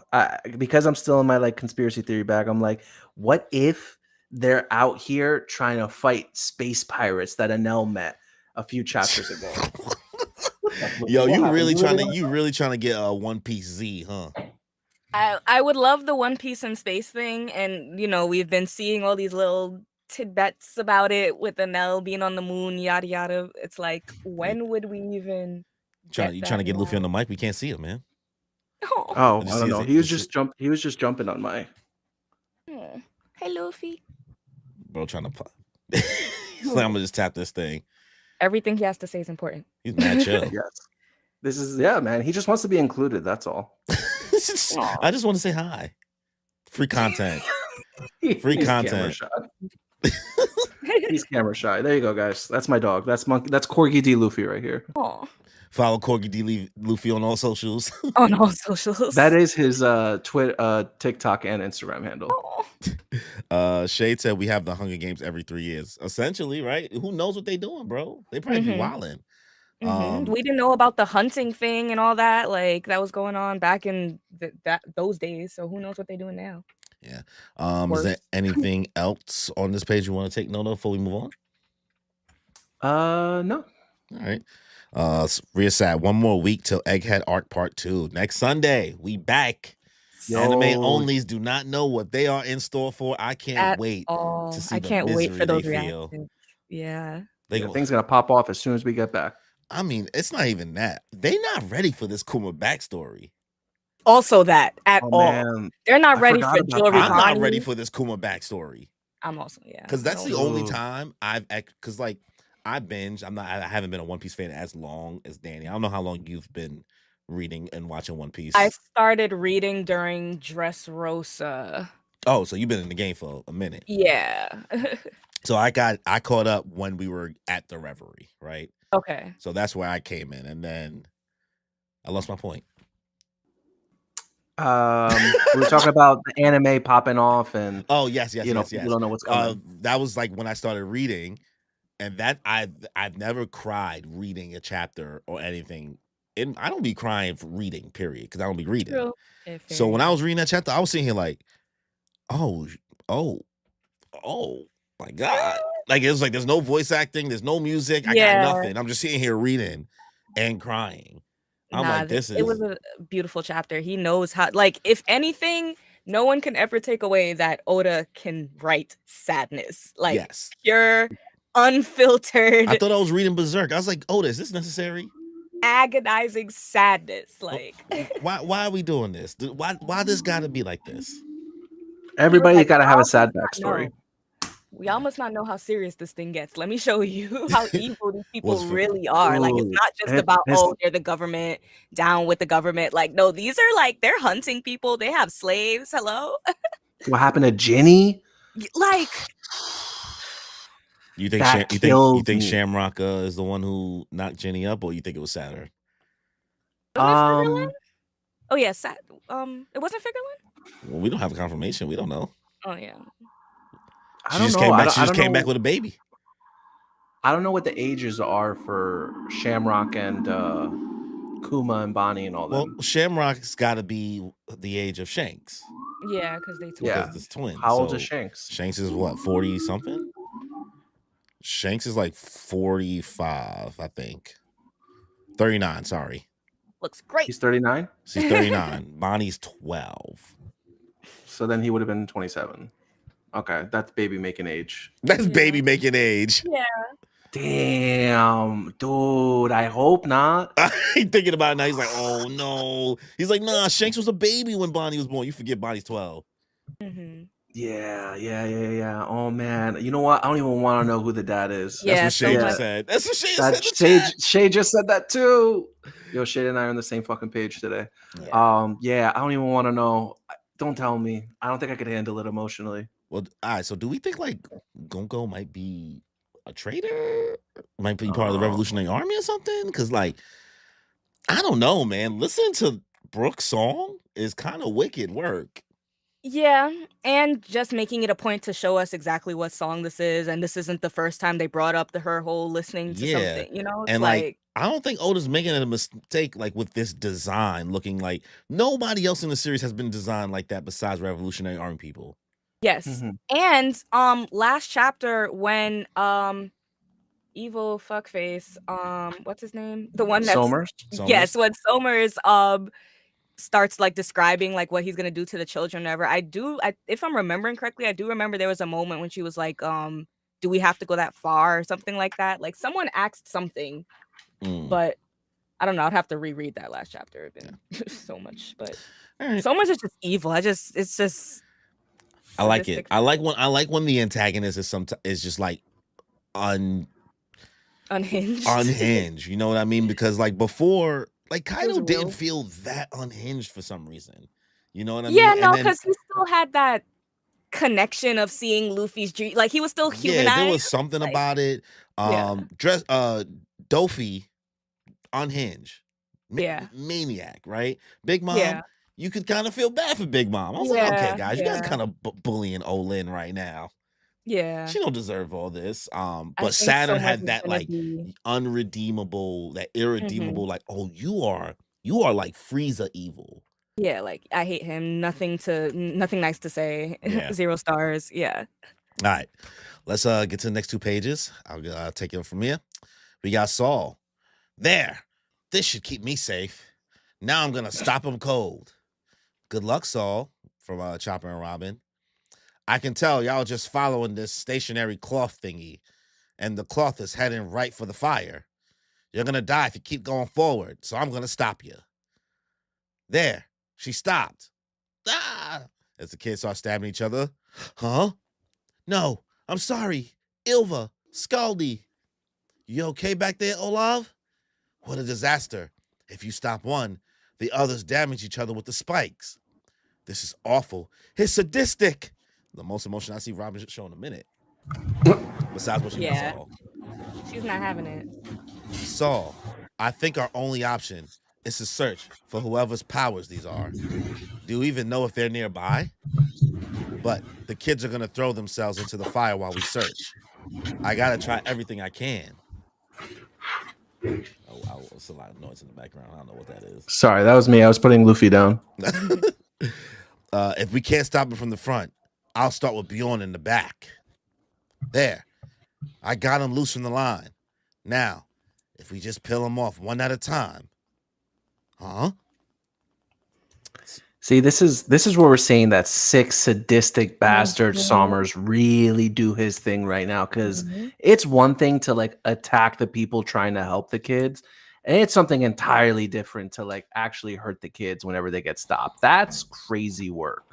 because I'm still in my like conspiracy theory bag. I'm like, what if they're out here trying to fight space pirates that Anel met a few chapters ago? Yo, What you happened? really You trying to get a One Piece Z, huh? I would love the One Piece in space thing, and we've been seeing all these little tidbits about it with Anel being on the moon, yada yada. It's like, when would we even You trying to get Luffy on the mic? We can't see him, man. Oh, Just I don't use know. it- He was just- He was just jumping on my. Hey, Luffy. Bro trying to pod. He's like, I'm gonna just tap this thing. Everything he has to say is important. He's mad chill. Yes. This is man. He just wants to be included. That's all. I just want to say hi. Free content. Free He's content. He's camera shy. There you go, guys. That's my dog. That's Corgi D. Luffy right here. Aw. Follow Corgi D. Luffy on all socials. On all socials. That is his TikTok and Instagram handle. Aw. Shade said we have the Hunger Games every 3 years. Essentially, right? Who knows what they doing, bro? They probably be wilding. We didn't know about the hunting thing and all that. Like that was going on back in those days. So who knows what they're doing now? Yeah. Is there anything else on this page you want to take note of before we move on? No. All right. Real sad. One more week till Egghead Arc Part 2. Next Sunday, we back. Anime onlys do not know what they are in store for. I can't wait to see I can't wait for those feel. reactions. Yeah. Things gonna pop off as soon as we get back. I mean, it's not even that. They not ready for this Kuma backstory. Also that at all. Man. They're not ready for Jewelry. I'm not ready for this Kuma backstory. I'm also, yeah. Because that's the only time because like I binge. I haven't been a One Piece fan as long as Danny. I don't know how long you've been reading and watching One Piece. I started reading during Dressrosa. Oh, so you've been in the game for a minute. Yeah. So I caught up when we were at the Reverie, right? Okay. So that's where I came in, and then I lost my point. We were talking about the anime popping off, and yes. You don't know what's coming. That was like when I started reading, and that I've never cried reading a chapter or anything. And I don't be crying for reading, period, because I don't be reading. True. So when I was reading that chapter, I was sitting here like, oh my God. Like it was like there's no voice acting, there's no music, I got nothing. I'm just sitting here reading and crying. I'm like, it was a beautiful chapter. He knows how, like, if anything, no one can ever take away that Oda can write sadness. Like pure, unfiltered. I thought I was reading Berserk. I was like, Oda, is this necessary? Agonizing sadness. Like why are we doing this? Why this gotta be like this? Everybody gotta have a sad backstory. Y'all must not know how serious this thing gets. Let me show you how evil these people really are. Like, it's not just about, they're the government, down with the government. Like, no, these are like, they're hunting people. They have slaves. Hello? What happened to Ginny? Like, you think Shamrock is the one who knocked Ginny up, or you think it was Saturn? Oh yeah, it wasn't Figureland? Well, we don't have a confirmation. We don't know. Oh yeah. She just came back with a baby. I don't know what the ages are for Shamrock and Kuma and Bonnie and all that. Well, Shamrock's got to be the age of Shanks. Yeah, because they twins. Yeah, it's twins. How old is Shanks? Shanks is what, 40 something? Shanks is like 45, I think. 39. Sorry. Looks great. He's 39. She's 39. Bonnie's 12. So then he would have been 27. Okay, that's baby making age. That's baby making age. Yeah. Damn, dude. I hope not. He's thinking about it now. He's like, oh no. He's like, nah. Shanks was a baby when Bonnie was born. You forget Bonnie's 12. Mm-hmm. Yeah. Oh man, you know what? I don't even want to know who the dad is. Yeah, that's what Shay said. That's what Shay said. Shay just said that too. Yo, Shay and I are on the same fucking page today. Yeah. I don't even want to know. Don't tell me. I don't think I could handle it emotionally. Well, all right. So, do we think like Gonko might be a traitor? Might be part of the Revolutionary Army or something? Because, like, I don't know, man. Listening to Brooke's song is kind of wicked work. Yeah, and just making it a point to show us exactly what song this is, and this isn't the first time they brought up her whole listening to something, you know? It's and like I don't think Oda's making a mistake like with this design, looking like nobody else in the series has been designed like that besides Revolutionary Army people. Yes. And last chapter when evil fuckface, what's his name? The one that's Somers? Yes, when Somers starts like describing like what he's gonna do to the children ever. If I'm remembering correctly, I do remember there was a moment when she was like, do we have to go that far or something like that? Like someone asked something, but I don't know. I'd have to reread that last chapter. It's been so much, but Somers is just evil. It's just I like it. I like when the antagonist is just like Unhinged. unhinged. You know what I mean? Because like before, like was Kaido didn't real. feel that unhinged for some reason. You know what I Yeah, mean? no, And then because he still had that connection of seeing Luffy's dream. Like he was still yeah, there was humanized. something Like, about it. yeah, Dofi unhinged. yeah, Maniac, right? Big Mom, yeah, you could kind of feel bad for Big Mom. I was like, okay, yeah, guys, you guys yeah, kind of bullying Olin right now. yeah. She don't deserve all this. I But think so Saturn much had is that gonna like be. unredeemable, that Mhm. irredeemable, like, oh, you are like Frieza evil. Yeah, like I hate him. Nothing nice to say. Yeah. 0 stars. Yeah. All right. Let's get to the next 2 pages. I'll take it from here. We got Saul. There. This should keep me safe. Now I'm gonna stop him cold. Good luck, Saul, from Chopper and Robin. I can tell y'all just following this stationary cloth thingy, and the cloth is heading right for the fire. You're gonna die if you keep going forward, so I'm gonna stop you. There, she stopped. Ah! As the kids start stabbing each other. Huh? No, I'm sorry. Ilva, Scaldi. You okay back there, Olav? What a disaster. If you stop one, the others damage each other with the spikes. This is awful. It's sadistic. The most emotion I see Robin show in a minute. Besides what she Yeah. saw. She's not having it. Saul, I think our only option is to search for whoever's powers these are. Do you even know if they're nearby? But the kids are going to throw themselves into the fire while we search. I got to try everything I can. Oh, it's a lot of noise in the background. I don't know what that is. Sorry, that was me. I was putting Luffy down. If we can't stop him from the front, I'll start with Bjorn in the back. There. I got him loose from the line. Now, if we just peel him off one at a time. Huh? See, this is where we're saying that sick, sadistic bastard Mhm. Sommers really do his thing right now. Because Mhm. it's one thing to like attack the people trying to help the kids, and it's something entirely different to like actually hurt the kids whenever they get stopped. That's crazy work.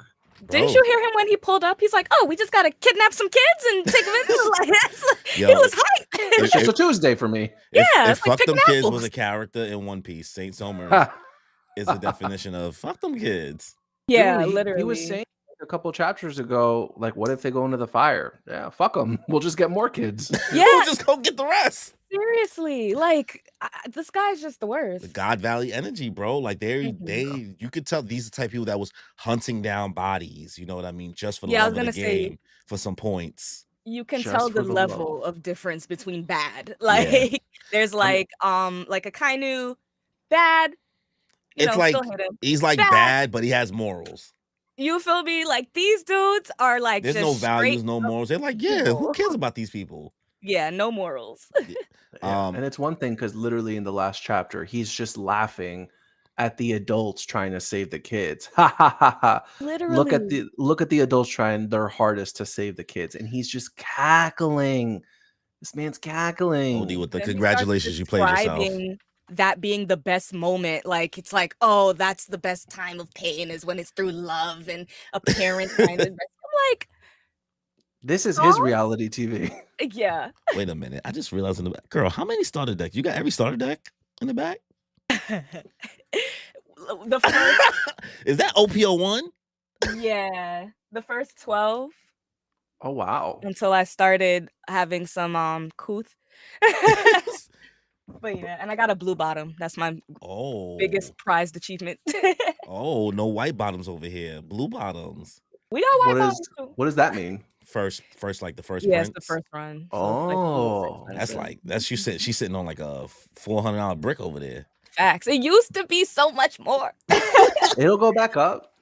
Didn't you hear him when he pulled up? He's like, "Oh, we just gotta kidnap some kids and take them in." Like, he Yo, was hype. It's just a Tuesday for me. Yeah, if it's like Fuck Them picking Kids was apples. a character in One Piece, Saint Somers Ha. is the definition of fuck them kids. Yeah, Dude, literally. he was saying a couple chapters ago, like, what if they go into the fire? Yeah, fuck them. We'll just get more kids. Yeah. We'll just go get the rest. Seriously, like this guy's just the worst. The God Valley energy, bro. Like you could tell these are the type of people that was hunting down bodies. You know what I mean? Just for the Yeah, I love was of the gonna say- game, for some points. You can Just tell for the the level love. of difference between bad. Like there's like a Kainu bad. You It's know, like still hit him. he's like bad, but he has morals. You feel me? Like these dudes are like There's just no values, straight no up morals. They're like, yeah, who people. cares about these people? Yeah, no morals. Yeah. And it's one thing because literally in the last chapter, he's just laughing at the adults trying to save the kids. Ha ha ha ha. Literally. Look at the adults trying their hardest to save the kids, and he's just cackling. This man's cackling. OD with the Then he starts congratulations, you played yourself. describing that being the best moment. Like it's like, oh, that's the best time of pain is when it's through love and a parent kind of. I'm like, This is his reality TV. yeah. Wait a minute. I just realized in the back. Girl, how many starter decks? You got every starter deck in the back? The first, Is that OPO1? yeah, the first 12 Oh wow. until I started having some Kuth. But yeah, and I got a blue bottom. That's my biggest prized achievement. Oh, no white bottoms over here. Blue bottoms. We got white bottoms too. What does that mean? First, like the first Yes, the prince. first run. So Oh, it's like That's she's sitting on like a $400 brick over there. facts. It used to be so much more. It'll go back up.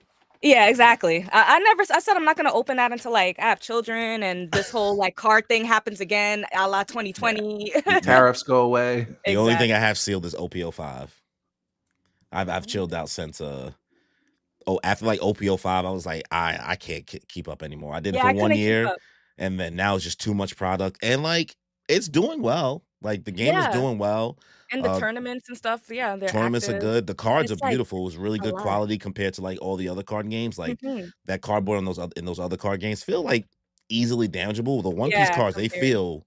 Yeah, exactly. I said I'm not gonna open that until like I have children and this whole like card thing happens again, a la 2020. Tariffs go away. The only thing I have sealed is OPO5. I've chilled out since after like OPO5, I was like, I can't keep up anymore. I did it for 1 year, and then now it's just too much product, and like it's doing well. Like the game is doing well. And the tournaments and stuff, yeah, they're tournaments active. are good. The cards It's are beautiful. It was really good lot. quality compared to like all the other card games. Like that cardboard in those other card games feel like easily damageable. The One Piece cards, they feel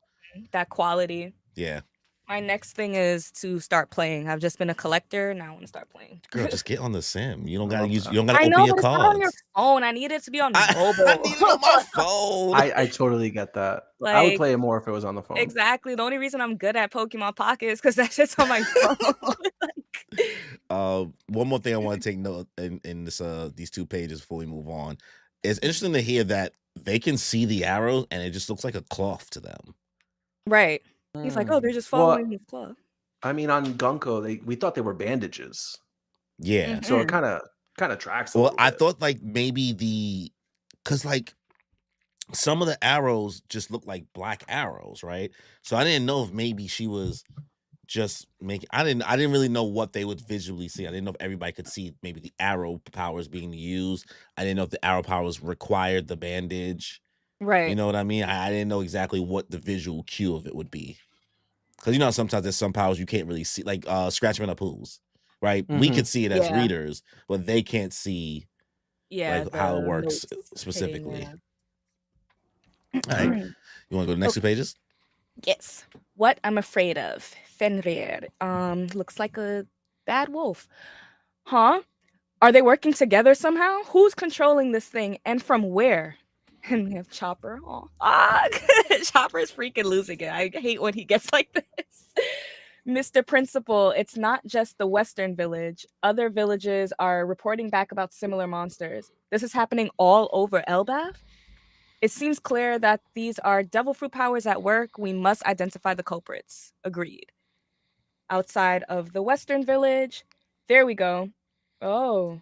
that quality. Yeah. My next thing is to start playing. I've just been a collector. Now I want to start playing. Girl, just get on the sim. You don't I gotta love use. that. You don't gotta I open know, your but it's not on your cards. phone. I need it to be on I mobile. need it on my phone. I totally get that. I would Like, play it more if it was on the phone. exactly. The only reason I'm good at Pokemon Pocket is because that shit's on my phone. Like, One more thing I want to take note in this these 2 pages before we move on. It's interesting to hear that they can see the arrow and it just looks like a cloth to them. right. He's like, oh, they're just following Well, his club. I mean, on Gunko, we thought they were bandages, Yeah. so it Mhm. kind of tracks. A Well, little I bit. thought like maybe because like some of the arrows just look like black arrows, right? So I didn't know if maybe she was just making. I didn't really know what they would visually see. I didn't know if everybody could see maybe the arrow powers being used. I didn't know if the arrow powers required the bandage. You Right. know what I mean? I didn't know exactly what the visual cue of it would be. Because you know sometimes there's some powers you can't really see, like Scratchman Up Who's, right? We could see it as Yeah. readers, but they can't see Yeah. like how it The works notes hitting, specifically. yeah. All right. You want to go to the next 2 pages? Yes. What I'm afraid of. Fenrir. Looks like a bad wolf. Huh? Are they working together somehow? Who's controlling this thing and from where? And we have Chopper. Oh, Chopper's freaking losing it. I hate when he gets like this. Mr. Principal, it's not just the Western Village. Other villages are reporting back about similar monsters. This is happening all over Elbaf. It seems clear that these are devil fruit powers at work. We must identify the culprits. Agreed. Outside of the Western Village. There we go. Oh,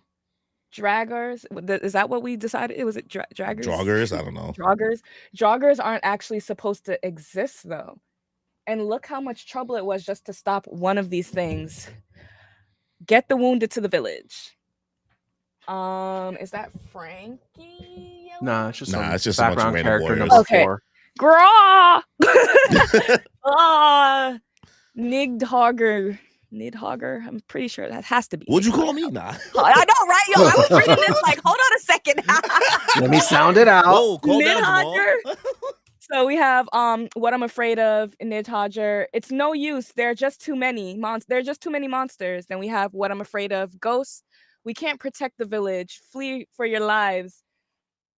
Draggers. Is that what we decided? Was it Draggers? Joggers? I don't know. Joggers. Joggers aren't actually supposed to exist, though. And look how much trouble it was just to stop one of these things. Get the wounded to the village. Is that Frankie? Nah, it's just Nah, some it's just a bunch of background random character warriors. number Okay. 4. Graw! Nidhogger. Nidhogger. I'm pretty sure that has to be. What'd you Nidhogger. call me? Nah. I know, right? Yo, I was reading this like, hold on a second. Let me sound it out. Whoa, calm down, Jamal. Nidhogger. So we have what I'm afraid of, Nidhogger. It's no use. There are just too many there are just too many monsters. Then we have what I'm afraid of, ghosts. We can't protect the village. Flee for your lives.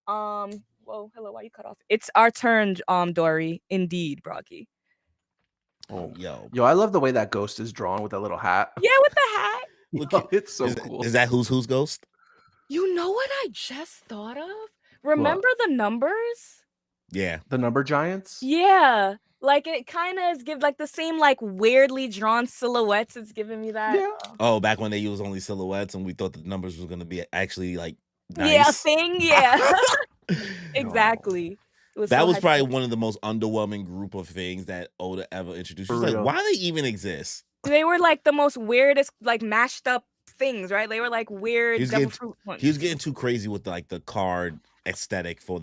Whoa, hello, why you cut off? It's our turn, Dory. Indeed, Brocky. Oh, Yo. I love the way that ghost is drawn with that little hat. Yeah, with the hat. Look Yo, at- it's so is, cool. Is that who's ghost? You know what I just thought of? Remember the numbers? Yeah. The number giants? Yeah. Like it kind of gives like the same like weirdly drawn silhouettes. It's giving me that. Yeah. Oh, back when they used only silhouettes and we thought the numbers was gonna be actually like nice. Yeah, thing. Yeah. Exactly. It That so was probably hectic. one of the most underwhelming group of things that Oda ever introduced. She For was like, real. why do they even exist? They were like the most weirdest, like mashed up things, right? They were like weird He was devil getting- fruit ones. He was getting too crazy with like the card aesthetic for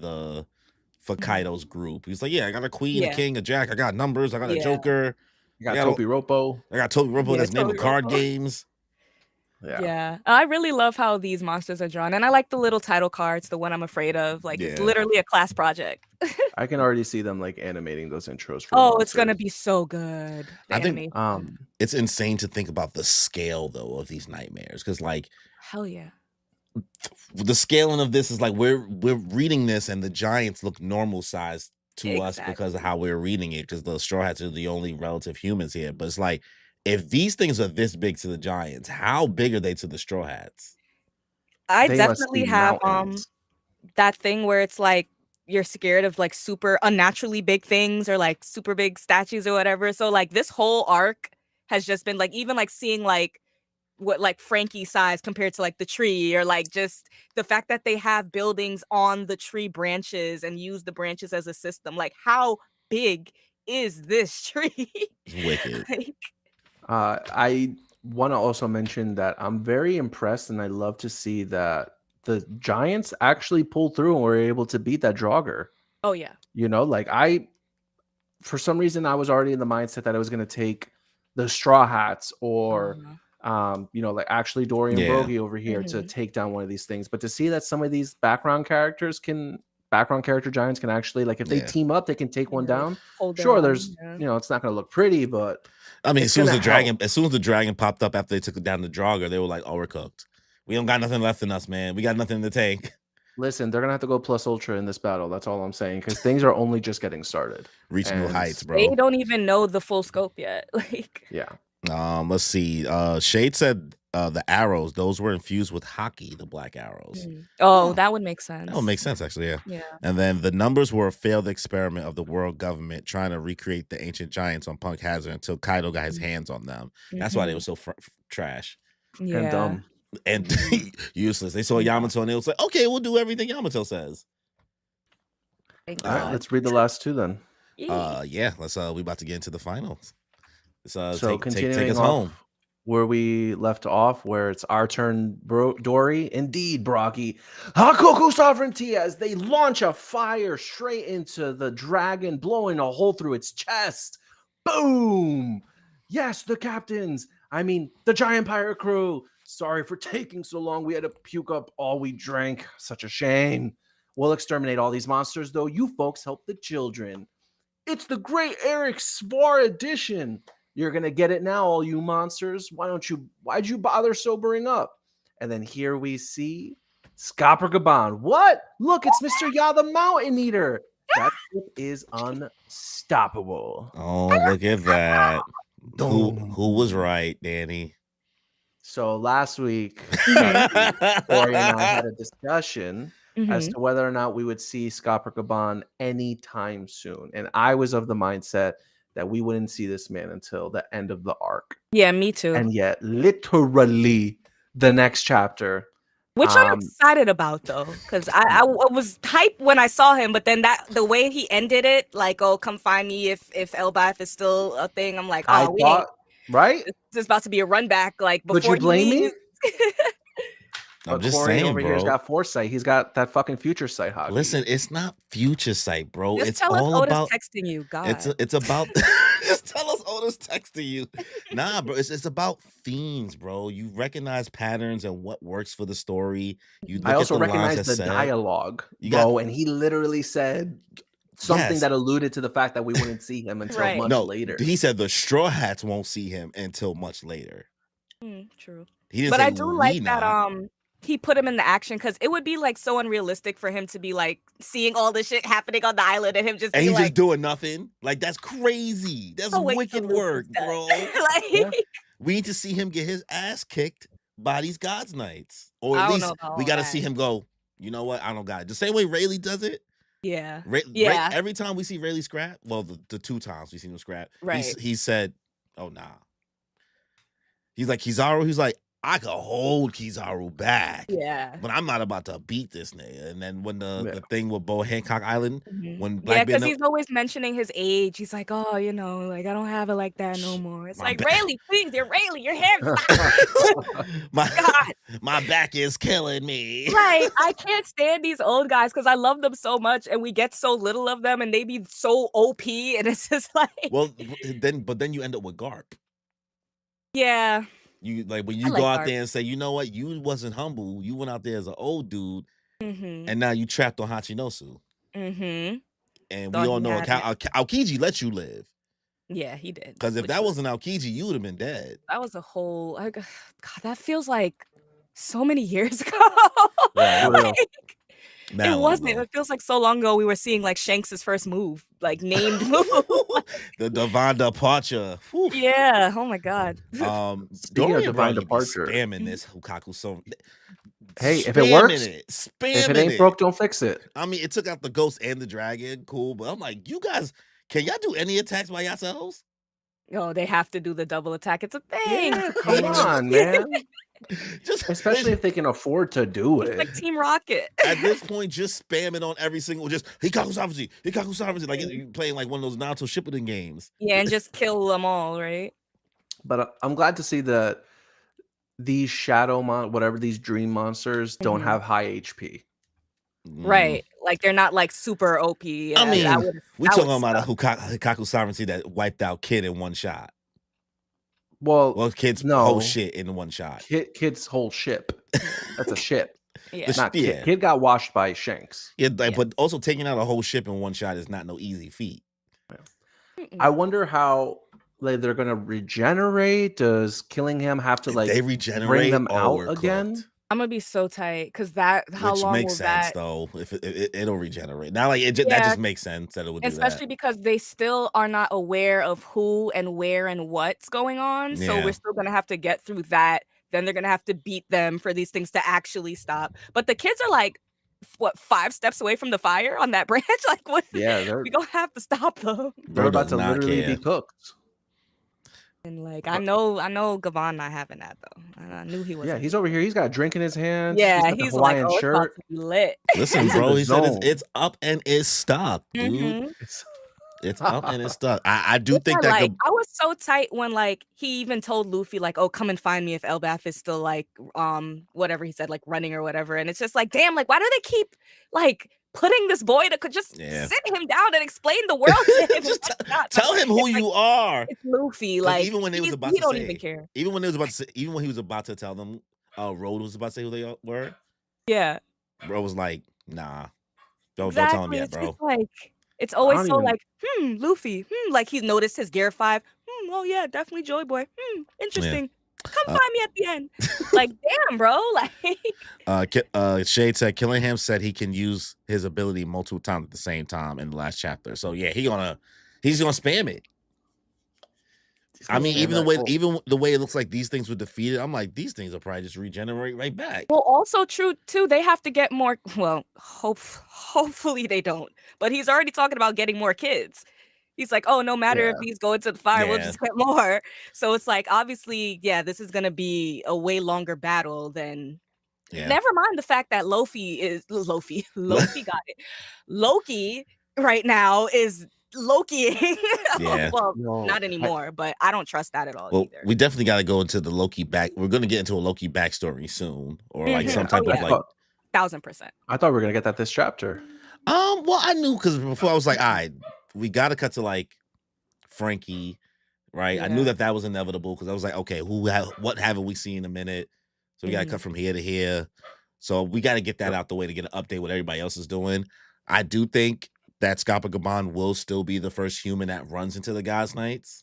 Kaido's group. He was like, yeah, I got a queen, a Yeah. king, a jack, I got numbers, I got a Yeah. joker, You got Yeah, Topi Roppo. I got Toby Robo Yeah, that's named with Toby card Roppo. games. Yeah. I really love how these monsters are drawn, and I like the little title cards. The one I'm afraid of, like it's Yeah. literally a class project. I can already see them like animating those intros for Oh, it's gonna monsters. be so good. The I think- animation. It's insane to think about the scale though of these nightmares, because like Hell yeah. the scaling of this is like we're reading this and the giants look normal sized to us because of how we're reading it, because the Straw Hats are the only relative humans here. But it's like, if these things are this big to the giants, how big are they to the Straw Hats? I They must definitely be have mountains. that thing where it's like you're scared of like super unnaturally big things or like super big statues or whatever. So like this whole arc has just been like even like seeing like what like Frankie size compared to like the tree, or like just the fact that they have buildings on the tree branches and use the branches as a system. Like how big is this tree? It's wicked. Like, I want to also mention that I'm very impressed, and I love to see that the Giants actually pulled through and were able to beat that Draugr. oh yeah. You know, like for some reason, I was already in the mindset that I was going to take the Straw Hats or, like actually Dory and Yeah. Brogy over here to Mhm. take down one of these things. But to see that some of these background characters can background character giants can actually, like, if they Yeah. team up, they can take one Yeah, down. hold their Sure, own, there's yeah. it's not going to look pretty, but I mean, it's as soon as gonna the dragon popped up after they took down the Draugr, they were like, "Oh, we're cooked. We don't got nothing left in us, man. We got nothing in the tank." Listen, they're gonna have to go plus ultra in this battle. That's all I'm saying, because things are only just getting started. Reach new And heights, They bro. don't even know the full scope yet. Like, Yeah. Let's see. Shade said the arrows, those were infused with hockey, the black arrows. oh, that would make sense. That would make sense, actually, yeah. Yeah. And then the numbers were a failed experiment of the world government trying to recreate the ancient giants on Punk Hazard until Kaido got his hands on them. That's why they were so trash Yeah. And dumb. and useless. They saw Yamato and they was like, "Okay, we'll do everything Yamato says." Thank All right, God. let's read the last two then. Yeah, let's we about to get into the finals. So take continuing us off home. where we left off, where it's our turn, Dory. Indeed, Brocky. Hakoku Sovereignty, as they launch a fire straight into the dragon, blowing a hole through its chest. Boom! Yes, the captains. I mean, the giant pirate crew. Sorry for taking so long. We had to puke up all we drank. Such a shame. We'll exterminate all these monsters, though. You folks help the children. It's the Great Eric Spar edition. You're going to get it now, all you monsters. Why'd you bother sobering up? And then here we see Scopper Gaban. What? Look, it's Mr. Ya the Mountain Eater. That ship is unstoppable. Oh, look at that. Who was right, Danny? So last week, Corey and I had a discussion as to whether or not we would see Scopper Gaban anytime soon. And I was of the mindset that we wouldn't see this man until the end of the arc. Yeah, me too. And yet, literally, the next chapter. Which I'm excited about, though, because I was hyped when I saw him, but then the way he ended it, like, "Oh, come find me if Elbaf is still a thing," I'm like, "Oh, right? This is about to be a run back." Like, before Would you blame me? I'm just Corey saying, over bro. here's got foresight. He's got that fucking future sight. Hobby. Listen, it's not future sight, bro. Just it's tell all us Otis about texting you. God, it's about. Just tell us Otis texting you. Nah, bro. It's about themes, bro. You recognize patterns and what works for the story. You look I also at the recognize lines the that dialogue, bro, and he literally said something that alluded to the fact that we wouldn't see him until much later. He said the Straw Hats won't see him until much later. True. He didn't but say I do like that he put him in the action, because it would be like so unrealistic for him to be like seeing all this shit happening on the island and him just he's like, just doing nothing. Like, that's crazy. That's wicked work, bro. We need to see him get his ass kicked by these God's Knights, or at least we got to see him go, you know what? I don't got it. The same way Rayleigh does it. Yeah. Every time we see Rayleigh scrap, well, the two times we seen him scrap, he said, "Oh nah." He's like Kizaru. He's like, I could hold Kizaru back. Yeah. But I'm not about to beat this nigga. And then when the thing with Bo Hancock Island, when Blackbeard, because he's always mentioning his age. He's like, "Oh, you know, like I don't have it like that no more." It's like, Rayleigh, please, you're Rayleigh, your hair. My back is killing me. Right. I can't stand these old guys because I love them so much, and we get so little of them, and they be so OP, and it's just like. Well, then you end up with Garp. Yeah. You like when you go out there and say, you know what, you wasn't humble. You went out there as an old dude, and now you trapped on Hachinosu. And we all know Aokiji let you live. Yeah, he did. Because if that wasn't Aokiji, you would have been dead. That was a whole. God, that feels like so many years ago. It wasn't. It feels like so long ago we were seeing like Shanks's first move, like named move. The Divine Departure. Whew. Yeah. Oh my God. Speaking of Divine Departure, spamming this Hukaku so. Hey, if it works, if it ain't broke, don't fix it. I mean, it took out the ghost and the dragon, cool. But I'm like, you guys, can y'all do any attacks by yourselves? Oh, they have to do the double attack. It's a thing. Yeah, come on, man. Especially if they can afford to do it. It's like Team Rocket. At this point, just spam it on every single, just Hikaku Sovereignty, like you're playing like one of those Naruto Shippuden games. Yeah, and just kill them all, right? But I'm glad to see that these whatever these dream monsters don't have high HP. Right. Like they're not like super OP. I mean, we talking about a Hikaku Sovereignty that wiped out Kid in one shot. Well, Kid's whole shit in one shot. Kid's whole ship. That's a ship. Yeah. Not Kid. Yeah. Kid got washed by Shanks. Yeah, Yeah. but also taking out a whole ship in one shot is not no easy feat. I wonder how like they're gonna regenerate. Does killing him have to If like they regenerate, bring them oh, out we're again? cooked. I'm gonna be so tight because that how Which long makes will sense that? though. If it'll regenerate. Now, like that Yeah, just makes sense that it would do especially that. because they still are not aware of who and where and what's going on. So Yeah. we're still gonna have to get through that. Then they're gonna have to beat them for these things to actually stop. But the kids are like, what, 5 steps away from the fire on that branch? Like, what? Yeah, they're We gonna have to stop them. they're about does to not literally care. be cooked. And like, I know Gavon not having that though. I knew he was. Yeah, he's over here. He's got a drink in his hand. Yeah, got the he's like, Hawaiian oh, it's about shirt. to be lit. Listen, He's in bro, the he said zone. it's up and it's stuck, dude. Mhm. It's up and it's stuck. I do Which think I that like. I was so tight when like he even told Luffy like, "Oh, come and find me if Elbaf is still like whatever he said, like running or whatever." And it's just like, damn, like why do they keep like putting this boy to just Yeah. sit him down and explain the world to him? Just It's not, tell like, him who it's like, you are. it's Luffy. 'Cause Like even when they was about he to don't say, even care. even when he was about to tell them, Road was about to say who they were. Yeah, Bro was like, nah, don't exactly. tell him yet, It's bro. just like it's always don't so even- like, Luffy, like he's noticed his Gear 5. Oh yeah, definitely Joy Boy. Interesting. Come find me at the end. Like, damn, bro. Like, Shade said Killingham said he can use his ability multiple times at the same time in the last chapter. So yeah, he's gonna spam it. I mean, even the way it looks like these things were defeated, I'm like, these things will probably just regenerate right back. well, also true too. They have to get more. Well, hopefully they don't. But he's already talking about getting more kids. He's like, oh, no matter if these go into the fire, we'll Yeah. just get more. So it's like, obviously, yeah, this is gonna be a way longer battle than. Yeah. Never mind the fact that Loki got it. Loki right now is Lokiing. Yeah. Well, No, not anymore, but I don't trust that at all Well, either. we definitely got to go into the Loki back. We're going to get into a Loki backstory soon, or like Mhm. some Oh, type of yeah. like. 1000%. I thought we were gonna get that this chapter. Well, I knew because before I was like, all right, we got to cut to like Frankie, right? I knew Yeah. that was inevitable because I was like, okay, what haven't we seen in a minute? So we got to cut from here to here. So we got to get that out the way to get an update what everybody else is doing. I do think that Scappa Gabon will still be the first human that runs into the God's Knights.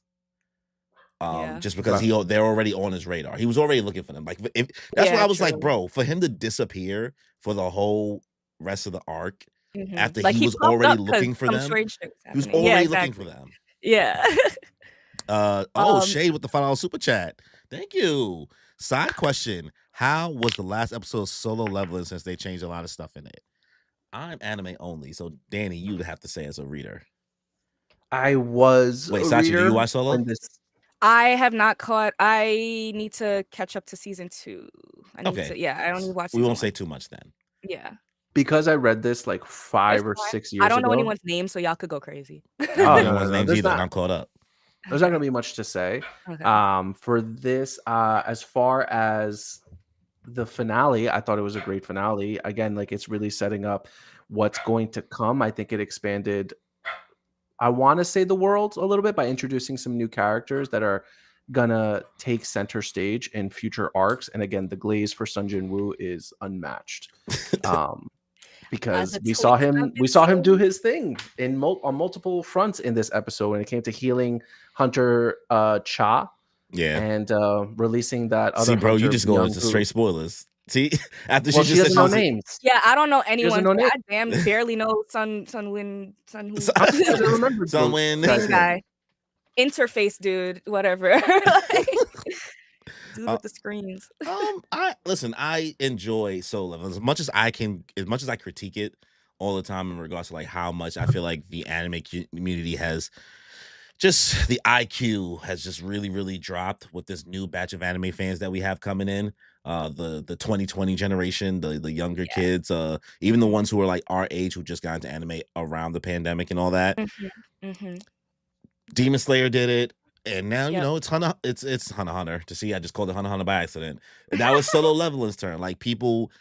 Yeah. Just because they're already on his radar. He was already looking for them. Like that's what I was like, true. bro, for him to disappear for the whole rest of the arc after Like, he was popped already up 'cause looking for some them. strange shit was He was happening. Yeah, already looking for exactly. them. Yeah. Shade with the $5 super chat. Thank you. Side question: how was the last episode of Solo Leveling since they changed a lot of stuff in it? I'm anime only, so Danny, you'd have to say as a reader. I was. Wait, a Sachi, do reader you watch Solo? when this- I have not caught. I need to catch up to season 2. I need Okay. to. Yeah, I only watched. We season won't say 1. too much then. Yeah. because I read this like 5 or It's fine. 6 years I don't know ago. anyone's name, so y'all could go crazy. I Oh, don't know no, anyone's no, names there's either, not. and I'm caught up. There's not gonna be much to say. Okay. For this, as far as the finale, I thought it was a great finale. Again, like it's really setting up what's going to come. I think it expanded. I want to say the world a little bit by introducing some new characters that are gonna take center stage in future arcs. And again, the glaze for Sun Jin Woo is unmatched. Because the we saw tweaks him, have we been saw him do seen. his thing on multiple fronts in this episode when it came to healing Hunter Cha Yeah. and releasing that other. See, bro, you Hunter, just go Myung into Woo. straight spoilers. See, after Well, she she just doesn't said know she was- names. Yeah, I don't know doesn't anyone. know I barely know Sun Win. She doesn't remember Someone- the guy's Same name. guy. Interface dude, whatever. Like, dude with the screens. I enjoy Solo Leveling as much as I critique it all the time in regards to like how much I feel like the anime community has just the IQ has just really, really dropped with this new batch of anime fans that we have coming in. The 2020 generation, the younger kids, even the ones who are like our age who just got into anime around the pandemic and all that. Mm-hmm. Demon Slayer did it, and now you Yep. know it's Hunter. It's Hunter. To see, I just called it Hunter by accident. And that was Solo Leveling's turn. Like people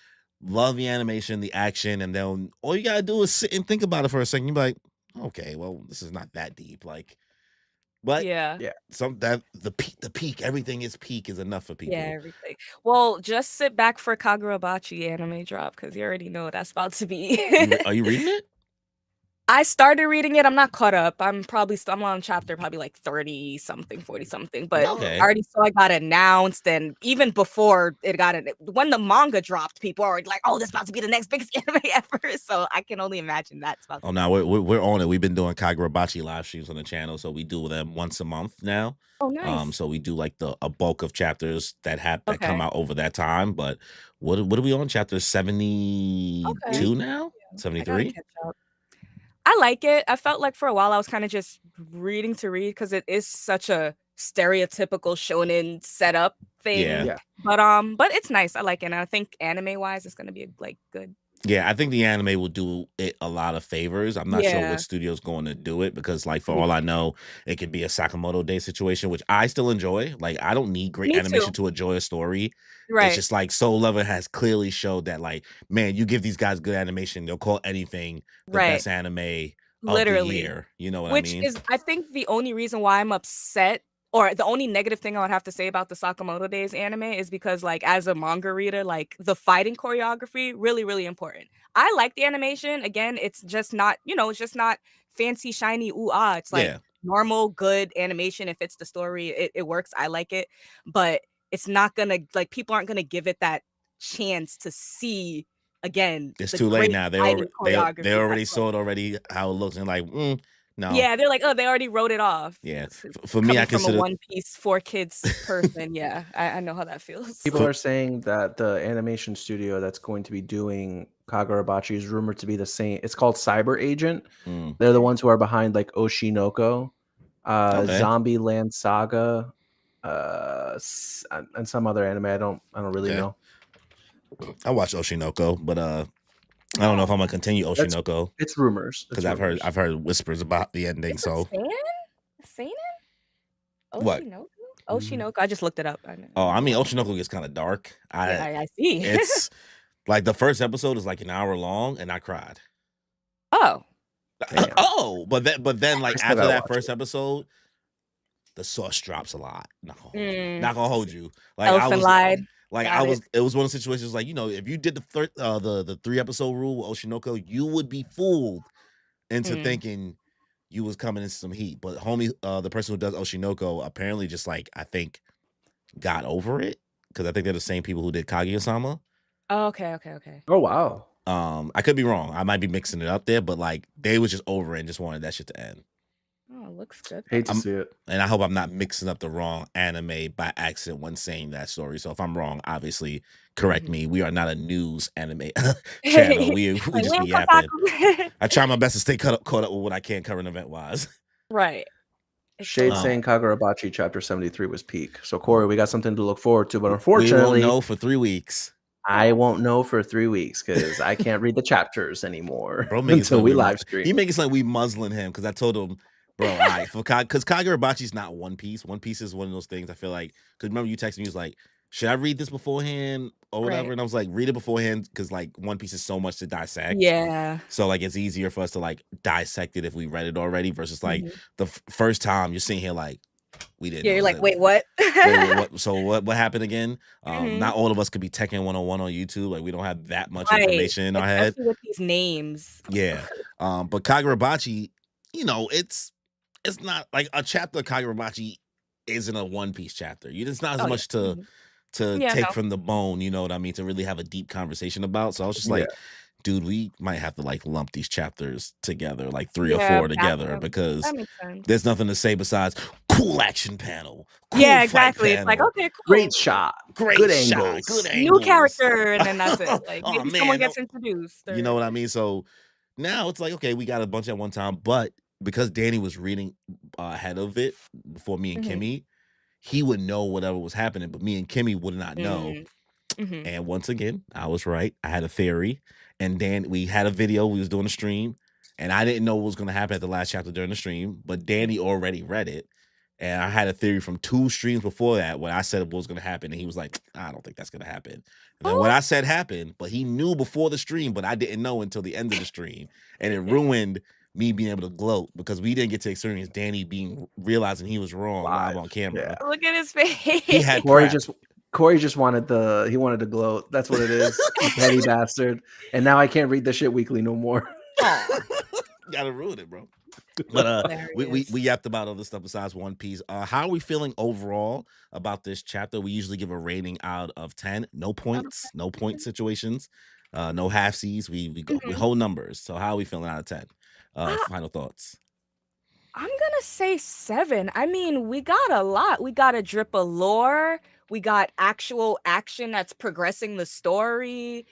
love the animation, the action, and then all you gotta do is sit and think about it for a second. You're like, okay, well, this is not that deep. Like But Yeah. Yeah. the peak, everything is peak is enough for Yeah, people. everything. Well, just sit back for Kagurabachi anime drop because you already know what that's about to be. Are you reading it? I started reading it. I'm not caught up. I'm on chapter probably like 30 something, 40 something, but I Okay. already saw it got announced. And even before it got it, when the manga dropped, people are like, oh, this about to be the next biggest anime ever. So I can only imagine that's about to Oh, be. now we're on it. We've been doing Kagurabachi live streams on the channel, so we do them once a month now. Oh, nice. So we do like a bulk of chapters that come Okay. out over that time. But what are we on? Chapter 72 Okay. now? I gotta 73? catch up. I like it. I felt like for a while I was kind of just reading to read because it is such a stereotypical shonen setup thing. Yeah. Yeah. But it's nice. I like it. And I think anime wise, it's gonna be like good. Yeah, I think the anime will do it a lot of favors. I'm not sure Yeah. what studio's going to do it because, like, for all I know, it could be a Sakamoto Day situation, which I still enjoy. Like, I don't need great Me animation too. to enjoy a story. It's Right. just like Soul Lover has clearly showed that, like, man, you give these guys good animation, they'll call anything the Right. best anime of the Literally. year. You know what I Which mean? is, I think, the only reason why I'm upset, or the only negative thing I would have to say about the Sakamoto Days anime is because, like, as a manga reader, like, the fighting choreography, really, really important. I like the animation. Again, it's just not, it's just not fancy, shiny, ooh, ah. It's like Yeah. normal, good animation. It fits the story. It works. I like it. But it's not gonna, like, people aren't gonna give it that chance to see, again, It's the too late great now. fighting They choreography. already That's saw like, it already how it looks and like, no. yeah, they're like, oh, they already wrote it off. Yeah. It's For me, I coming from a consider One Piece for kids person. Yeah, I know how that feels. People For- are saying that the animation studio that's going to be doing Kagurabachi is rumored to be the same. It's called Cyber Agent. Mm, They're the ones who are behind like Oshinoko, Okay. Zombie Land Saga, and some other anime. I don't really Okay. know. I watched Oshinoko, but I don't know if I'm gonna continue That's- Oshinoko It's rumors. because I've heard whispers about the ending. It's So Seinen? What? Oshinoko? Oshinoko. I just looked it up. I mean Oshinoko gets kind of dark. Yeah, I see. It's like the first episode is like an hour long, and I cried. Damn. But then like I still after gotta that watch first it. episode, the sauce drops a lot. Not Mm. gonna hold you. Like Elephant lied. Like Got it was one of the situations like, if you did the 3-episode rule with Oshinoko, you would be fooled into Mm. thinking you was coming into some heat. But homie, the person who does Oshinoko apparently just like I think got over it because I think they're the same people who did Kaguya-sama. Oh, okay. Oh wow. I could be wrong. I might be mixing it up there, but like they was just over it and just wanted that shit to end. Oh, looks good. Hate to see it. And I hope I'm not mixing up the wrong anime by accident when saying that story. So if I'm wrong, obviously correct me. We are not a news anime channel. We just be yapping. I try my best to stay caught up with what I can current event wise. Right. Shade Um, saying Kagurabachi chapter 73 was peak. So Corey, we got something to look forward to, but We won't unfortunately, know for 3 weeks. I won't know for 3 weeks because I can't read the chapters anremore Bro, make it until sound we like live stream. He make it sound like we muzzling him because I told him, bro, all right, because Kagurabachi's not One Piece. One Piece is one of those things I feel like, because remember you texted me, he was like, should I read this beforehand or whatever? Right. And I was like, read it beforehand because like One Piece is so much to dissect. Yeah. So like it's easier for us to like dissect it if we read it already versus like Mhm. the first time you're sitting here like, we didn't. Yeah, know you're like, that. wait, what? Wait, what? So what happened again? Mhm. Not all of us could be Tekken 101 on YouTube. Like we don't have that much Right. information in our head. Especially with these names. Yeah. But Kagurabachi, it's not like a chapter of Kagurabachi isn't a One Piece chapter. It's not as Oh, yeah. much Mhm. to Yeah, take no. from the bone, you know what I mean, to really have a deep conversation about. So I was just Yeah. like, dude, we might have to like lump these chapters together, like 3 or Yeah, 4 together, them. because That makes sense. there's nothing to say besides cool action panel. Cool Yeah, fight exactly. It's like, panel, okay, cool. Great shot. great good shot, angles. good New angles. character, and then that's it. Like Oh, maybe man, someone gets no. introduced. You know what I mean? So now it's like, okay, we got a bunch at one time, but because Danny was reading ahead of it before me and Mhm. Kimmy, he would know whatever was happening, but me and Kimmy would not know. Mhm. And once again, I was right. I had a theory, and we had a video. We was doing a stream, and I didn't know what was going to happen at the last chapter during the stream, but Danny already read it. And I had a theory from 2 streams before that when I said what was going to happen, and he was like, I don't think that's going to happen. And then what I said happened, but he knew before the stream, but I didn't know until the end of the stream, and it ruined me being able to gloat because we didn't get to experience Danny realizing he was wrong live on camera. Yeah. Look at his face. He had Corey just wanted to gloat. That's what it is. Petty bastard. And now I can't read the shit weekly no more. Gotta ruin it, bro. But we Hilarious. yapped about other stuff besides One Piece. How are we feeling overall about this chapter? We usually give a rating out of 10. No points, no point situations, no halfsies. We whole numbers. So how are we feeling out of 10? Final thoughts. I'm gonna say 7. I mean, we got a lot. We got a drip of lore. We got actual action that's progressing the story.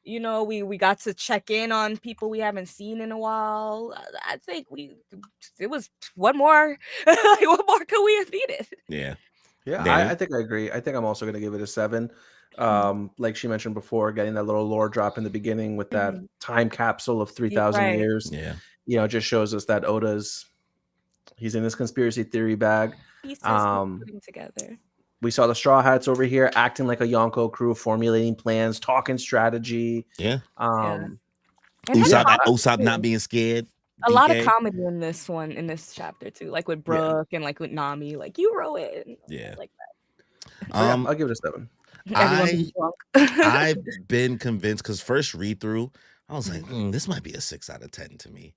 You know, we got to check in on people we haven't seen in a while. I think it was what more? Like, what more could we have needed? Yeah. Yeah, Danny? I think I agree. I think I'm also going to give it a 7. Like she mentioned before, getting that little lore drop in the beginning with that time capsule of 3,000 Right. years, Yeah. Just shows us that he's in this conspiracy theory bag. Pieces putting together. We saw the Straw Hats over here acting like a Yonko crew, formulating plans, talking strategy. Yeah. And Usopp not being scared. A lot of comedy in this chapter too, like with Brooke and like with Nami, like you wrote it. Yeah. Like that. I'll give it a 7. I've been convinced because first read through, I was like, this might be a 6 out of 10 to me.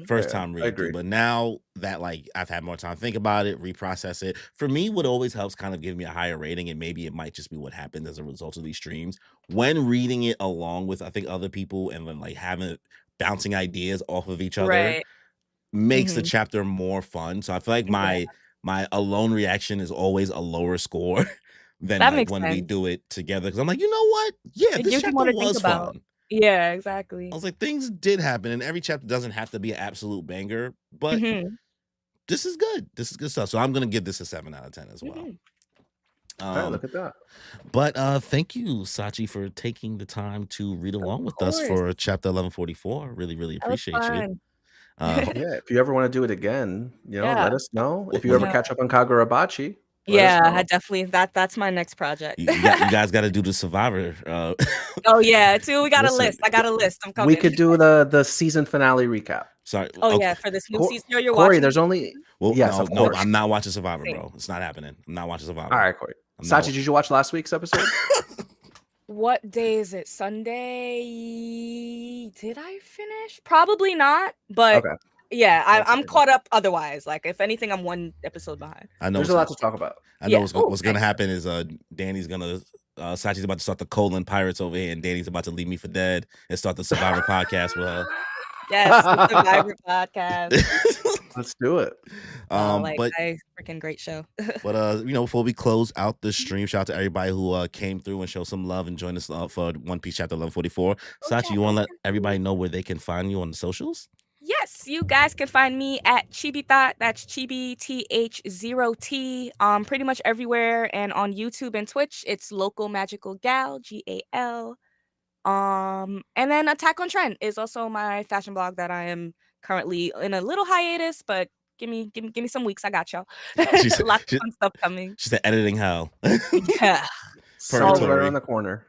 First time read through. But now that like I've had more time to think about it, reprocess it. For me, what always helps kind of give me a higher rating, and maybe it might just be what happened as a result of these streams. When reading it along with I think other people and then like having bouncing ideas off of each other makes the chapter more fun. So I feel like my alone reaction is always a lower score than like when we do it together. Because I'm like, you know what? Yeah, this chapter was fun. Yeah, exactly. I was like, things did happen, and every chapter doesn't have to be an absolute banger, but this is good. This is good stuff. So I'm gonna give this a 7 out of 10 as well. Look at that. But thank you, Sachi, for taking the time to read along with us for chapter 1144. Really, really appreciate you. If you ever want to do it again, let us know. If you ever catch up on Kagurabachi. I definitely that's my next project. You guys got to do the Survivor. Oh yeah, too. We got a list. I got a list. I'm coming. We could do the season finale recap. Sorry. Oh yeah, for this new season you're Corey, watching. there's only no, I'm not watching Survivor, bro. It's not happening. I'm not watching Survivor. All right, Corey. Sachi, did you watch last week's episode? What day is it? Sunday? Did I finish? Probably not, but yeah, I'm caught up otherwise. Like, if anything, I'm one episode behind. I know there's a lot to talk about. I know what's going to happen is Danny's going to Sachi's about to start the Colon Pirates over here, and Danny's about to leave me for dead and start the Survivor podcast with her. Yes, the Survivor podcast. Let's do it. But a freaking great show. But before we close out the stream, shout out to everybody who came through and showed some love and joined us for One Piece chapter 1144. Sachi, you want to let everybody know where they can find you on the socials? Yes, you guys can find me at Chibithot. That's Chibi TH0T. Pretty much everywhere, and on YouTube and Twitch, it's Local Magical Gal GAL. And then Attack on Trend is also my fashion blog that I am currently in a little hiatus, but give me some weeks. I got y'all. Lots of fun stuff coming. She's the editing hell. Yeah. Right around the corner.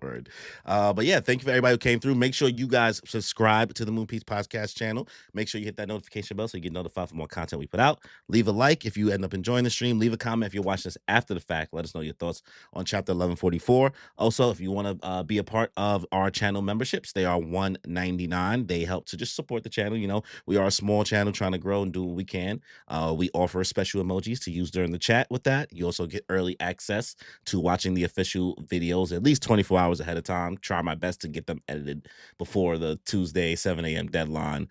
Word. But yeah, thank you for everybody who came through. Make sure you guys subscribe to the Moon Piece Podcast channel. Make sure you hit that notification bell so you get notified for more content we put out. Leave a like if you end up enjoying the stream. Leave a comment if you're watching this after the fact. Let us know your thoughts on chapter 1144. Also, if you want to be a part of our channel memberships, they are $1.99. They help to just support the channel. You know, we are a small channel trying to grow and do what we can. We offer special emojis to use during the chat with that. You also get early access to watching the official videos at least 24 hours ahead of time. Try my best to get them edited before the Tuesday 7 a.m. deadline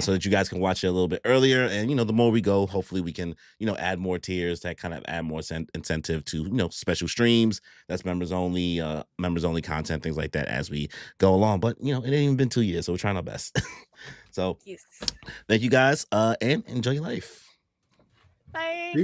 so that you guys can watch it a little bit earlier. And the more we go, hopefully we can add more tiers that kind of add more incentive to special streams, that's members only content, things like that as we go along. But it ain't even been 2 years, so we're trying our best. So thank you guys and enjoy your life. Bye.